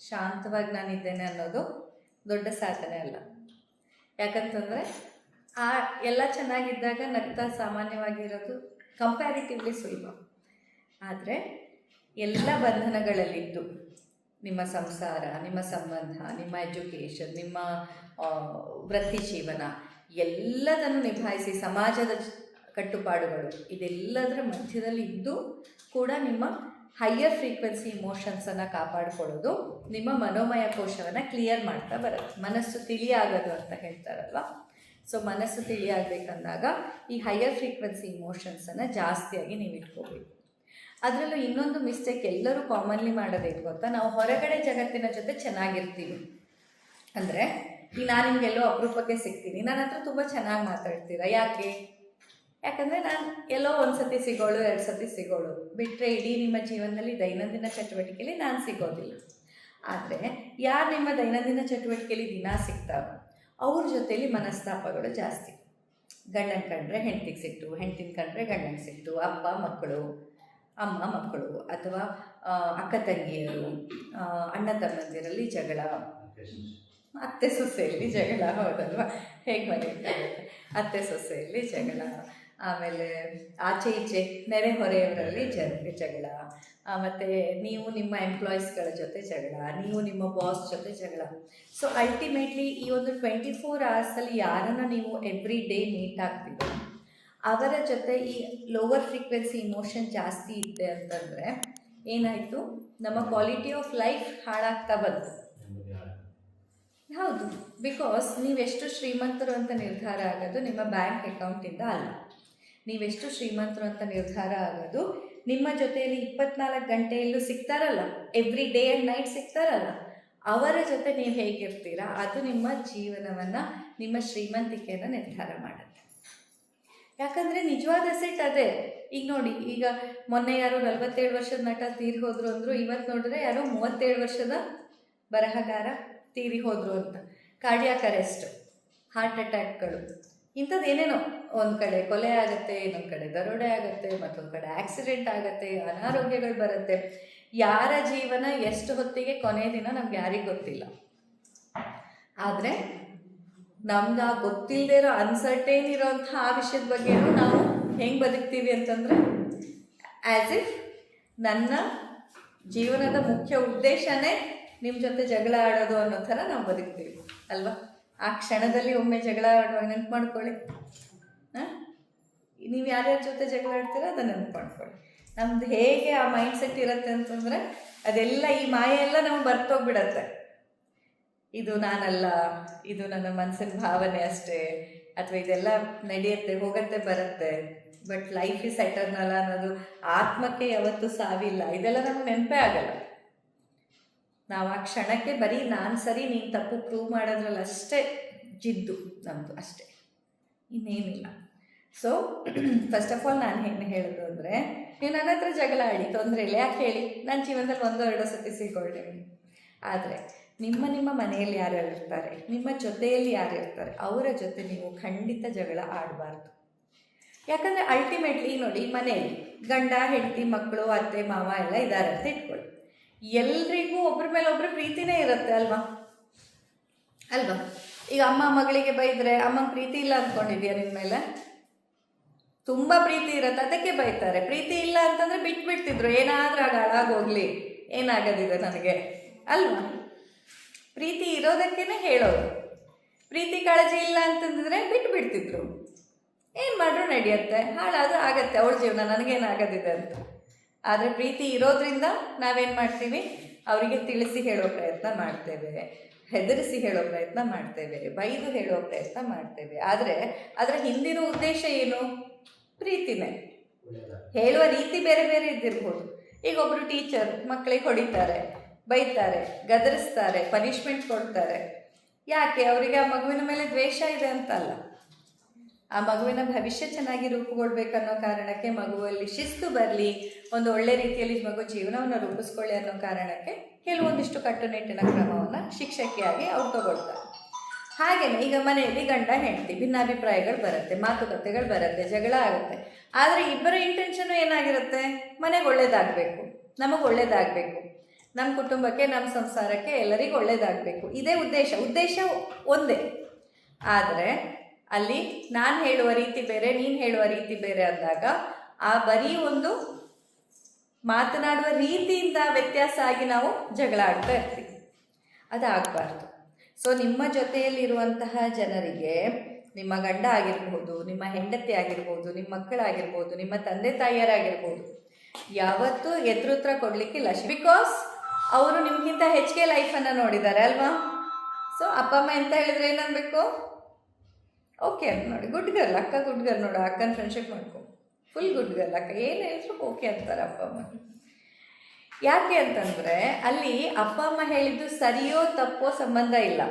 ಶಾಂತವಾಗಿ ನಾನಿದ್ದೇನೆ ಅನ್ನೋದು ದೊಡ್ಡ ಸಾಧನೆ ಅಲ್ಲ. ಯಾಕಂತಂದರೆ ಎಲ್ಲ ಚೆನ್ನಾಗಿದ್ದಾಗ ನಗ್ತಾ ಸಾಮಾನ್ಯವಾಗಿರೋದು ಕಂಪ್ಯಾರಿಟಿವ್ಲಿ ಸುಲಭ. ಆದರೆ ಎಲ್ಲ ಬಂಧನಗಳಲ್ಲಿದ್ದು ನಿಮ್ಮ ಸಂಸಾರ, ನಿಮ್ಮ ಸಂಬಂಧ, ನಿಮ್ಮ ಎಜುಕೇಷನ್, ನಿಮ್ಮ ವೃತ್ತಿ ಜೀವನ ಎಲ್ಲದನ್ನು ನಿಭಾಯಿಸಿ, ಸಮಾಜದ ಕಟ್ಟುಪಾಡುಗಳು, ಇದೆಲ್ಲದರ ಮಧ್ಯದಲ್ಲಿ ಇದ್ದು ಕೂಡ ನಿಮ್ಮ ಹೈಯರ್ ಫ್ರೀಕ್ವೆನ್ಸಿ ಇಮೋಷನ್ಸನ್ನು ಕಾಪಾಡಿಕೊಳ್ಳೋದು ನಿಮ್ಮ ಮನೋಮಯ ಕೋಶವನ್ನು ಕ್ಲಿಯರ್ ಮಾಡ್ತಾ ಬರುತ್ತೆ. ಮನಸ್ಸು ತಿಳಿಯಾಗೋದು ಅಂತ ಹೇಳ್ತಾರಲ್ವ. ಸೊ ಮನಸ್ಸು ತಿಳಿಯಾಗಬೇಕಂದಾಗ ಈ ಹೈಯರ್ ಫ್ರೀಕ್ವೆನ್ಸಿ ಇಮೋಷನ್ಸನ್ನು ಜಾಸ್ತಿಯಾಗಿ ನೀವು ಇಟ್ಕೋಬೇಕು. ಅದರಲ್ಲೂ ಇನ್ನೊಂದು ಮಿಸ್ಟೇಕ್ ಎಲ್ಲರೂ ಕಾಮನ್ಲಿ ಮಾಡೋದೇನು ಗೊತ್ತಾ? ನಾವು ಹೊರಗಡೆ ಜಗತ್ತಿನ ಜೊತೆ ಚೆನ್ನಾಗಿರ್ತೀವಿ. ಅಂದರೆ ಈಗ ನಾನು ನಿಮಗೆಲ್ಲೋ ಅಪರೂಪಕ್ಕೆ ಸಿಗ್ತೀನಿ, ನನ್ನ ಹತ್ರ ತುಂಬ ಚೆನ್ನಾಗಿ ಮಾತಾಡ್ತೀರಾ. ಯಾಕಂದರೆ ನಾನು ಎಲ್ಲೋ 1 ಸತಿ ಸಿಗೋಳು, 2 ಸತಿ ಸಿಗೋಳು ಬಿಟ್ಟರೆ ಇಡೀ ನಿಮ್ಮ ಜೀವನದಲ್ಲಿ ದೈನಂದಿನ ಚಟುವಟಿಕೆಯಲ್ಲಿ ನಾನು ಸಿಗೋದಿಲ್ಲ. ಆದರೆ ಯಾರು ನಿಮ್ಮ ದೈನಂದಿನ ಚಟುವಟಿಕೆಯಲ್ಲಿ ದಿನ ಸಿಗ್ತಾರೋ ಅವ್ರ ಜೊತೆಯಲ್ಲಿ ಮನಸ್ತಾಪಗಳು ಜಾಸ್ತಿ. ಗಂಡನ ಕಂಡ್ರೆ ಹೆಂಡ್ತಿಗೆ ಸಿಟ್ಟು, ಹೆಂಡ್ತಿನ ಕಂಡ್ರೆ ಗಂಡನಿಗೆ ಸಿಟ್ಟು, ಅಪ್ಪ ಮಕ್ಕಳು, ಅಮ್ಮ ಮಕ್ಕಳು, ಅಥವಾ ಅಕ್ಕ ತಂಗಿಯರು, ಅಣ್ಣ ತಮ್ಮಂದಿರಲ್ಲಿ ಜಗಳ, ಅತ್ತೆ ಸೊಸೆಯಲ್ಲಿ ಜಗಳ. ಹೌದಲ್ವ? ಹೇಗೆ ಮರೆಯೋಕ್ಕಾಗುತ್ತೆ? ಅತ್ತೆ ಸೊಸೆಯಲ್ಲಿ ಜಗಳ, ಆಮೇಲೆ ಆಚೆ ಈಚೆ ನೆರೆ ಹೊರೆಯವರಲ್ಲಿ ಜಗಳ, ಮತ್ತು ನೀವು ನಿಮ್ಮ ಎಂಪ್ಲಾಯೀಸ್ಗಳ ಜೊತೆ ಜಗಳ, ನೀವು ನಿಮ್ಮ ಬಾಸ್ ಜೊತೆ ಜಗಳ. ಸೊ ಅಲ್ಟಿಮೇಟ್ಲಿ ಈ ಒಂದು 24 ಅವರ್ಸಲ್ಲಿ ಯಾರನ್ನು ನೀವು ಎವ್ರಿ ಡೇ ಮೀಟ್ ಆಗ್ತೀರೋ ಅವರ ಜೊತೆ ಈ ಲೋವರ್ ಫ್ರೀಕ್ವೆನ್ಸಿ ಇಮೋಷನ್ ಜಾಸ್ತಿ ಇದೆ ಅಂತಂದರೆ ಏನಾಯಿತು? ನಮ್ಮ ಕ್ವಾಲಿಟಿ ಆಫ್ ಲೈಫ್ ಹಾಳಾಗ್ತಾ ಬಂತು. ಹೌದು, ಬಿಕಾಸ್ ನೀವೆಷ್ಟು ಶ್ರೀಮಂತರು ಅಂತ ನಿರ್ಧಾರ ಆಗೋದು ನಿಮ್ಮ ಬ್ಯಾಂಕ್ ಅಕೌಂಟಿಂದ ಅಲ್ಲ. ನೀವೆಷ್ಟು ಶ್ರೀಮಂತರು ಅಂತ ನಿರ್ಧಾರ ಆಗೋದು ನಿಮ್ಮ ಜೊತೆಯಲ್ಲಿ 24 ಗಂಟೆಯಲ್ಲೂ ಸಿಗ್ತಾರಲ್ಲ, ಎವ್ರಿ ಡೇ ಆ್ಯಂಡ್ ನೈಟ್ ಸಿಗ್ತಾರಲ್ಲ, ಅವರ ಜೊತೆ ನೀವು ಹೇಗಿರ್ತೀರಾ ಅದು ನಿಮ್ಮ ಜೀವನವನ್ನು, ನಿಮ್ಮ ಶ್ರೀಮಂತಿಕೆಯನ್ನು ನಿರ್ಧಾರ ಮಾಡುತ್ತೆ. ಯಾಕಂದರೆ ನಿಜವಾದ ಅಸೆಟ್ ಅದೇ. ಈಗ ನೋಡಿ, ಈಗ ಮೊನ್ನೆ ಯಾರೋ 47 ವರ್ಷದ ನಟ ತೀರಿ ಹೋದರು ಅಂದರು, ಇವತ್ತು ನೋಡಿದ್ರೆ ಯಾರೋ 37 ವರ್ಷದ ಬರಹಗಾರ ತೀರಿ ಹೋದರು ಅಂತ. ಕಾರ್ಡಿಯಾಕ್ ಅರೆಸ್ಟ್, ಹಾರ್ಟ್ ಅಟ್ಯಾಕ್ಗಳು, ಇಂಥದ್ದು ಏನೇನೋ, ಒಂದು ಕಡೆ ಕೊಲೆ ಆಗುತ್ತೆ, ಇನ್ನೊಂದು ಕಡೆ ದರೋಡೆ ಆಗುತ್ತೆ, ಮತ್ತೊಂದು ಕಡೆ ಆಕ್ಸಿಡೆಂಟ್ ಆಗುತ್ತೆ, ಅನಾರೋಗ್ಯಗಳು ಬರುತ್ತೆ. ಯಾರ ಜೀವನ ಎಷ್ಟು ಹೊತ್ತಿಗೆ ಕೊನೆ ದಿನ ನಮ್ಗೆ ಯಾರಿಗೆ ಗೊತ್ತಿಲ್ಲ. ಆದರೆ ನಮ್ಗೆ ಆ ಗೊತ್ತಿಲ್ಲದೆ ಇರೋ ಅನ್ಸರ್ಟೈನ್ ಇರೋಂಥ ಆ ವಿಷಯದ ಬಗ್ಗೆನೂ ನಾವು ಹೆಂಗೆ ಬದುಕ್ತೀವಿ ಅಂತಂದರೆ, ಆ್ಯಸ್ ಇಫ್ ನನ್ನ ಜೀವನದ ಮುಖ್ಯ ಉದ್ದೇಶನೇ ನಿಮ್ಮ ಜೊತೆ ಜಗಳ ಆಡೋದು ಅನ್ನೋ ಥರ ನಾವು ಬದುಕ್ತೀವಿ ಅಲ್ವಾ. ಆ ಕ್ಷಣದಲ್ಲಿ ಒಮ್ಮೆ ಜಗಳ ಆಡುವಾಗ ನೆನ್ಪು ಮಾಡ್ಕೊಳ್ಳಿ. ನೀವು ಯಾರ್ಯಾರ ಜೊತೆ ಜಗಳ ಆಡ್ತೀರೋ ಅದನ್ನು ನೆನ್ಪು ಮಾಡ್ಕೊಳ್ಳಿ. ನಮ್ದು ಹೇಗೆ ಆ ಮೈಂಡ್ ಸೆಟ್ ಇರುತ್ತೆ ಅಂತಂದರೆ, ಅದೆಲ್ಲ ಈ ಮಾಯೆ ಎಲ್ಲ ನಮ್ಗೆ ಬರ್ತೋಗ್ಬಿಡತ್ತೆ. ಇದು ನಾನಲ್ಲ, ಇದು ನನ್ನ ಮನಸ್ಸಿನ ಭಾವನೆ ಅಷ್ಟೇ, ಅಥವಾ ಇದೆಲ್ಲ ನಡೆಯುತ್ತೆ, ಹೋಗುತ್ತೆ, ಬರುತ್ತೆ, ಬಟ್ ಲೈಫ್ ಇಸ್ ಎಟರ್ನಲ್ ಅನ್ನೋದು, ಆತ್ಮಕ್ಕೆ ಯಾವತ್ತೂ ಸಾವಿಲ್ಲ, ಇದೆಲ್ಲ ನಮ್ಗೆ ನೆನಪೇ ಆಗಲ್ಲ. ನಾವು ಆ ಕ್ಷಣಕ್ಕೆ ಬರೀ ನಾನು ಸರಿ ನೀನು ತಪ್ಪು ಪ್ರೂವ್ ಮಾಡೋದ್ರಲ್ಲಿ ಅಷ್ಟೇ ಜಿದ್ದು ನಮ್ಮದು, ಅಷ್ಟೇ, ಇನ್ನೇನಿಲ್ಲ. ಸೊ ಫಸ್ಟ್ ಆಫ್ ಆಲ್ ನಾನು ಏನು ಹೇಳೋದು ಅಂದರೆ, ನೀವು ನನ್ನ ಹತ್ರ ಜಗಳ ಆಡಿ ತೊಂದರೆ ಇಲ್ಲ, ಯಾಕೆ ಹೇಳಿ, ನನ್ನ ಜೀವನದಲ್ಲಿ 1-2 ಸತಿ ಸಿಗೋಳ್ಳಿ. ಆದರೆ ನಿಮ್ಮ ಮನೆಯಲ್ಲಿ ಯಾರ್ಯಾರು ಇರ್ತಾರೆ, ನಿಮ್ಮ ಜೊತೆಯಲ್ಲಿ ಯಾರು ಇರ್ತಾರೆ, ಅವರ ಜೊತೆ ನೀವು ಖಂಡಿತ ಜಗಳ ಆಡಬಾರ್ದು. ಯಾಕಂದರೆ ಅಲ್ಟಿಮೇಟ್ಲಿ ನೋಡಿ, ಮನೆಯಲ್ಲಿ ಗಂಡ ಹೆಂಡತಿ ಮಕ್ಕಳು ಅತ್ತೆ ಮಾವ ಎಲ್ಲ ಇದ್ದಾರೆ ಅಂತ ಇಟ್ಕೊಳ್ಳಿ, ಎಲ್ರಿಗೂ ಒಬ್ಬರ ಮೇಲೆ ಒಬ್ಬರು ಪ್ರೀತಿನೇ ಇರುತ್ತೆ ಅಲ್ವಾ. ಈಗ ಅಮ್ಮ ಮಗಳಿಗೆ ಬೈದರೆ ಅಮ್ಮಂಗೆ ಪ್ರೀತಿ ಇಲ್ಲ ಅಂದ್ಕೊಂಡಿದ್ಯಾ ನಿಮ್ಮ ಮೇಲೆ? ತುಂಬ ಪ್ರೀತಿ ಇರುತ್ತೆ, ಅದಕ್ಕೆ ಬೈತಾರೆ. ಪ್ರೀತಿ ಇಲ್ಲ ಅಂತಂದರೆ ಬಿಟ್ಬಿಡ್ತಿದ್ರು, ಏನಾದರೂ ಆಗ ಹಾಳಾಗೋಗ್ಲಿ, ಏನಾಗೋದಿದೆ ನನಗೆ ಅಲ್ವಾ. ಪ್ರೀತಿ ಇರೋದಕ್ಕೇ ಹೇಳೋದು. ಪ್ರೀತಿ ಕಾಳಜಿ ಇಲ್ಲ ಅಂತಂದರೆ ಬಿಟ್ಬಿಡ್ತಿದ್ರು, ಏನು ಮಾಡ್ರೂ ನಡೆಯುತ್ತೆ, ಹಾಳಾದರೂ ಆಗತ್ತೆ ಅವಳ ಜೀವನ, ನನಗೇನಾಗೋದಿದೆ ಅಂತ. ಆದರೆ ಪ್ರೀತಿ ಇರೋದ್ರಿಂದ ನಾವೇನು ಮಾಡ್ತೀವಿ, ಅವರಿಗೆ ತಿಳಿಸಿ ಹೇಳೋ ಪ್ರಯತ್ನ ಮಾಡ್ತೇವೆ, ಹೆದರಿಸಿ ಹೇಳೋ ಪ್ರಯತ್ನ ಮಾಡ್ತೇವೆ, ಬೈದು ಹೇಳೋ ಪ್ರಯತ್ನ ಮಾಡ್ತೇವೆ. ಆದರೆ ಅದರ ಹಿಂದಿನ ಉದ್ದೇಶ ಏನು? ಪ್ರೀತಿನೇ. ಹೇಳುವ ರೀತಿ ಬೇರೆ ಬೇರೆ ಇದ್ದಿರ್ಬೋದು. ಈಗ ಒಬ್ಬರು ಟೀಚರ್ ಮಕ್ಕಳಿಗೆ ಹೊಡಿತಾರೆ, ಬೈತಾರೆ, ಗದರಿಸ್ತಾರೆ, ಪನಿಷ್ಮೆಂಟ್ ಕೊಡ್ತಾರೆ. ಯಾಕೆ? ಅವರಿಗೆ ಆ ಮಗುವಿನ ಮೇಲೆ ದ್ವೇಷ ಇದೆ ಅಂತಲ್ಲ, ಆ ಮಗುವಿನ ಭವಿಷ್ಯ ಚೆನ್ನಾಗಿ ರೂಪುಗೊಳ್ಬೇಕನ್ನೋ ಕಾರಣಕ್ಕೆ, ಮಗುವಲ್ಲಿ ಶಿಸ್ತು ಬರಲಿ, ಒಂದು ಒಳ್ಳೆ ರೀತಿಯಲ್ಲಿ ಮಗು ಜೀವನವನ್ನು ರೂಪಿಸ್ಕೊಳ್ಳಿ ಅನ್ನೋ ಕಾರಣಕ್ಕೆ ಕೆಲವೊಂದಿಷ್ಟು ಕಟ್ಟುನಿಟ್ಟಿನ ಕ್ರಮವನ್ನು ಶಿಕ್ಷಕಿಯಾಗಿ ಅವ್ರು ತಗೊಳ್ತಾರೆ. ಹಾಗೆಯೇ ಈಗ ಮನೆಯಲ್ಲಿ ಗಂಡ ಹೆಂಡತಿ ಭಿನ್ನಾಭಿಪ್ರಾಯಗಳು ಬರುತ್ತೆ, ಮಾತುಕತೆಗಳು ಬರುತ್ತೆ, ಜಗಳ ಆಗುತ್ತೆ. ಆದರೆ ಇಬ್ಬರ ಇಂಟೆನ್ಷನು ಏನಾಗಿರುತ್ತೆ? ಮನೆಗೆ ಒಳ್ಳೇದಾಗಬೇಕು, ನಮಗೆ ಒಳ್ಳೇದಾಗಬೇಕು, ನಮ್ಮ ಕುಟುಂಬಕ್ಕೆ, ನಮ್ಮ ಸಂಸಾರಕ್ಕೆ, ಎಲ್ಲರಿಗೂ ಒಳ್ಳೇದಾಗಬೇಕು. ಇದೇ ಉದ್ದೇಶ ಒಂದೇ. ಆದರೆ ಅಲ್ಲಿ ನಾನು ಹೇಳುವ ರೀತಿ ಬೇರೆ, ನೀನು ಹೇಳುವ ರೀತಿ ಬೇರೆ ಅಂದಾಗ ಆ ಬರೀ ಒಂದು ಮಾತನಾಡುವ ರೀತಿಯಿಂದ ವ್ಯತ್ಯಾಸ ಆಗಿ ನಾವು ಜಗಳ ಆಡ್ತಾ ಇರ್ತೀವಿ. ಅದಾಗಬಾರ್ದು. ಸೊ ನಿಮ್ಮ ಜೊತೆಯಲ್ಲಿರುವಂತಹ ಜನರಿಗೆ, ನಿಮ್ಮ ಗಂಡ ಆಗಿರ್ಬೋದು, ನಿಮ್ಮ ಹೆಂಡತಿ ಆಗಿರ್ಬೋದು, ನಿಮ್ಮ ಮಕ್ಕಳಾಗಿರ್ಬೋದು, ನಿಮ್ಮ ತಂದೆ ತಾಯಿಯರಾಗಿರ್ಬೋದು, ಯಾವತ್ತೂ ಎದುರುತ್ರ ಕೊಡಲಿಕ್ಕಿಲ್ಲ. ಬಿಕಾಸ್ ಅವರು ನಿಮಗಿಂತ ಹೆಚ್ಚಿಗೆ ಲೈಫನ್ನು ನೋಡಿದ್ದಾರೆ ಅಲ್ವಾ. ಸೊ ಅಪ್ಪ ಅಮ್ಮ ಎಂತ ಹೇಳಿದ್ರೆ ಏನನ್ಬೇಕು? ಓಕೆ ಅಂತ ನೋಡಿ, ಗುಡ್ ಗರ್ಲ್ ಅಕ್ಕ, ಗುಡ್ ಗರ್ಲ್ ನೋಡು, ಅಕ್ಕನ ಫ್ರೆಂಡ್ಶಿಪ್ ಮಾಡ್ಕೊ, ಫುಲ್ ಗುಡ್ ಗರ್ಲ್ ಅಕ್ಕ, ಏನು ಹೇಳಿದ್ರು ಓಕೆ ಅಂತಾರೆ ಅಪ್ಪ ಅಮ್ಮ. ಯಾಕೆ ಅಂತಂದರೆ ಅಲ್ಲಿ ಅಪ್ಪ ಅಮ್ಮ ಹೇಳಿದ್ದು ಸರಿಯೋ ತಪ್ಪೋ ಸಂಬಂಧ ಇಲ್ಲ.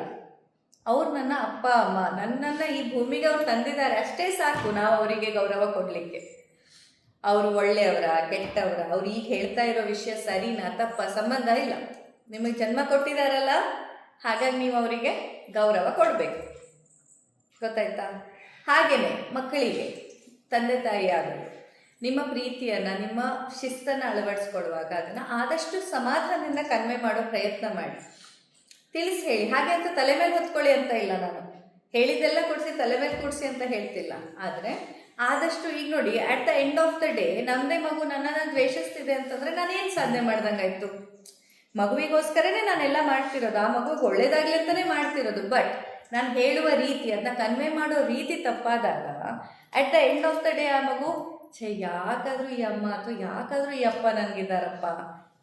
ಅವ್ರು ನನ್ನ ಅಪ್ಪ ಅಮ್ಮ, ನನ್ನನ್ನು ಈ ಭೂಮಿಗೆ ಅವ್ರು ತಂದಿದ್ದಾರೆ, ಅಷ್ಟೇ ಸಾಕು ನಾವು ಅವರಿಗೆ ಗೌರವ ಕೊಡಲಿಕ್ಕೆ. ಅವರು ಒಳ್ಳೆಯವರ ಕೆಟ್ಟವರ, ಅವ್ರು ಈಗ ಹೇಳ್ತಾ ಇರೋ ವಿಷಯ ಸರಿನಾ ತಪ್ಪ ಸಂಬಂಧ ಇಲ್ಲ. ನಿಮಗೆ ಜನ್ಮ ಕೊಟ್ಟಿದ್ದಾರಲ್ಲ, ಹಾಗಾಗಿ ನೀವು ಅವರಿಗೆ ಗೌರವ ಕೊಡಬೇಕು, ಗೊತ್ತಾಯ್ತಾ? ಹಾಗೆಯೇ ಮಕ್ಕಳಿಗೆ ತಂದೆ ತಾಯಿ ಆದರು ನಿಮ್ಮ ಪ್ರೀತಿಯನ್ನು, ನಿಮ್ಮ ಶಿಸ್ತನ್ನು ಅಳವಡಿಸ್ಕೊಳ್ಳುವಾಗ ಅದನ್ನು ಆದಷ್ಟು ಸಮಾಧಾನದಿಂದ ಕನ್ವೆ ಮಾಡೋ ಪ್ರಯತ್ನ ಮಾಡಿ, ತಿಳಿಸಿ ಹೇಳಿ. ಹಾಗೆ ಅಂತ ತಲೆ ಮೇಲೆ ಹೊತ್ಕೊಳ್ಳಿ ಅಂತ ಇಲ್ಲ, ನಾನು ಹೇಳಿದ್ದೆಲ್ಲ ಕೊಡಿಸಿ ತಲೆ ಮೇಲೆ ಕೂಡಿಸಿ ಅಂತ ಹೇಳ್ತಿಲ್ಲ. ಆದರೆ ಆದಷ್ಟು ಈಗ ನೋಡಿ, at the end of the day ನಮ್ಮದೇ ಮಗು ನನ್ನನ್ನು ದ್ವೇಷಿಸ್ತಿದೆ ಅಂತಂದರೆ ನಾನೇನು ಸಾಧನೆ ಮಾಡ್ದಂಗಾಯ್ತು? ಮಗುವಿಗೋಸ್ಕರನೇ ನಾನೆಲ್ಲ ಮಾಡ್ತಿರೋದು, ಆ ಮಗುವಿಗೆ ಒಳ್ಳೇದಾಗಲಿ ಅಂತಲೇ ಮಾಡ್ತಿರೋದು. ಬಟ್ ನಾನು ಹೇಳುವ ರೀತಿ, ಅದನ್ನ ಕನ್ವೆ ಮಾಡೋ ರೀತಿ ತಪ್ಪಾದಾಗ at the end of the day ಆ ಮಗು ಯಾಕಾದರೂ ಈ ಅಮ್ಮ ಅಥವಾ ಯಾಕಾದರೂ ಈ ಅಪ್ಪ ನನಗಿದ್ದಾರಪ್ಪ,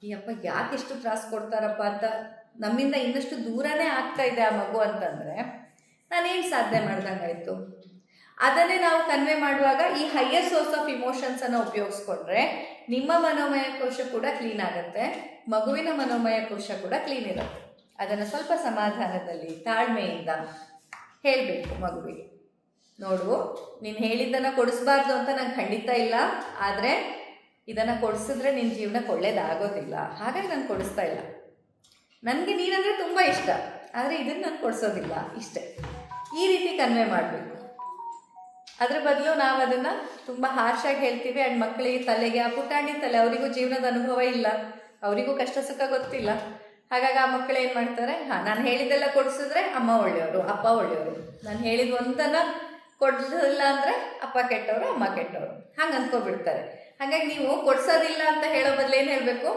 ಈ ಅಪ್ಪ ಯಾಕೆ ಇಷ್ಟು ತ್ರಾಸು ಕೊಡ್ತಾರಪ್ಪ ಅಂತ ನಮ್ಮಿಂದ ಇನ್ನಷ್ಟು ದೂರನೇ ಆಗ್ತಾ ಇದೆ ಆ ಮಗು ಅಂತಂದರೆ ನಾನೇನು ಸಾಧನೆ ಮಾಡ್ದಂಗಾಯ್ತು? ಅದನ್ನೇ ನಾವು ಕನ್ವೆ ಮಾಡುವಾಗ ಈ ಹೈಯರ್ ಸೋರ್ಸ್ ಆಫ್ ಇಮೋಷನ್ಸನ್ನು ಉಪಯೋಗಿಸ್ಕೊಂಡ್ರೆ ನಿಮ್ಮ ಮನೋಮಯ ಕೋಶ ಕೂಡ ಕ್ಲೀನ್ ಆಗುತ್ತೆ, ಮಗುವಿನ ಮನೋಮಯ ಕೋಶ ಕೂಡ ಕ್ಲೀನ್ ಇರುತ್ತೆ. ಅದನ್ನು ಸ್ವಲ್ಪ ಸಮಾಧಾನದಲ್ಲಿ ತಾಳ್ಮೆಯಿಂದ ಹೇಳಬೇಕು ಮಗುವಿಗೆ. ನೋಡು, ನೀನು ಹೇಳಿದ್ದನ್ನು ಕೊಡಿಸ್ಬಾರ್ದು ಅಂತ ನಂಗೆ ಖಂಡಿತ ಇಲ್ಲ, ಆದರೆ ಇದನ್ನು ಕೊಡಿಸಿದ್ರೆ ನಿನ್ನ ಜೀವನಕ್ಕೆ ಒಳ್ಳೇದಾಗೋದಿಲ್ಲ, ಹಾಗಾಗಿ ನಾನು ಕೊಡಿಸ್ತಾ ಇಲ್ಲ. ನನಗೆ ನೀನಂದರೆ ತುಂಬ ಇಷ್ಟ, ಆದರೆ ಇದನ್ನು ನಾನು ಕೊಡಿಸೋದಿಲ್ಲ, ಇಷ್ಟೇ. ಈ ರೀತಿ ಕನ್ವೆ ಮಾಡಬೇಕು. ಅದ್ರ ಬದಲು ನಾವು ಅದನ್ನು ತುಂಬ ಹಾರ್ಷಾಗಿ ಹೇಳ್ತೀವಿ. ಆ್ಯಂಡ್ ಮಕ್ಕಳಿಗೆ ತಲೆಗೆ, ಆ ಪುಟಾಣಿ ತಲೆ, ಅವರಿಗೂ ಜೀವನದ ಅನುಭವ ಇಲ್ಲ, ಅವರಿಗೂ ಕಷ್ಟ ಸುಖ ಗೊತ್ತಿಲ್ಲ. ಹಾಗಾಗಿ ಆ ಮಕ್ಕಳು ಏನು ಮಾಡ್ತಾರೆ, ನಾನು ಹೇಳಿದ್ದೆಲ್ಲ ಕೊಡಿಸಿದ್ರೆ ಅಮ್ಮ ಒಳ್ಳೆಯವರು, ಅಪ್ಪ ಒಳ್ಳೆಯವರು, ನಾನು ಹೇಳಿದ ಒಂದನ್ನು ಕೊಡಿಸಿಲ್ಲ ಅಂದರೆ ಅಪ್ಪ ಕೆಟ್ಟವರು, ಅಮ್ಮ ಕೆಟ್ಟವರು, ಹಂಗೆ ಅಂದ್ಕೊಬಿಡ್ತಾರೆ. ಹಾಗಾಗಿ ನೀವು ಕೊಡಿಸೋದಿಲ್ಲ ಅಂತ ಹೇಳೋ ಬದಲು ಏನು ಹೇಳಬೇಕು,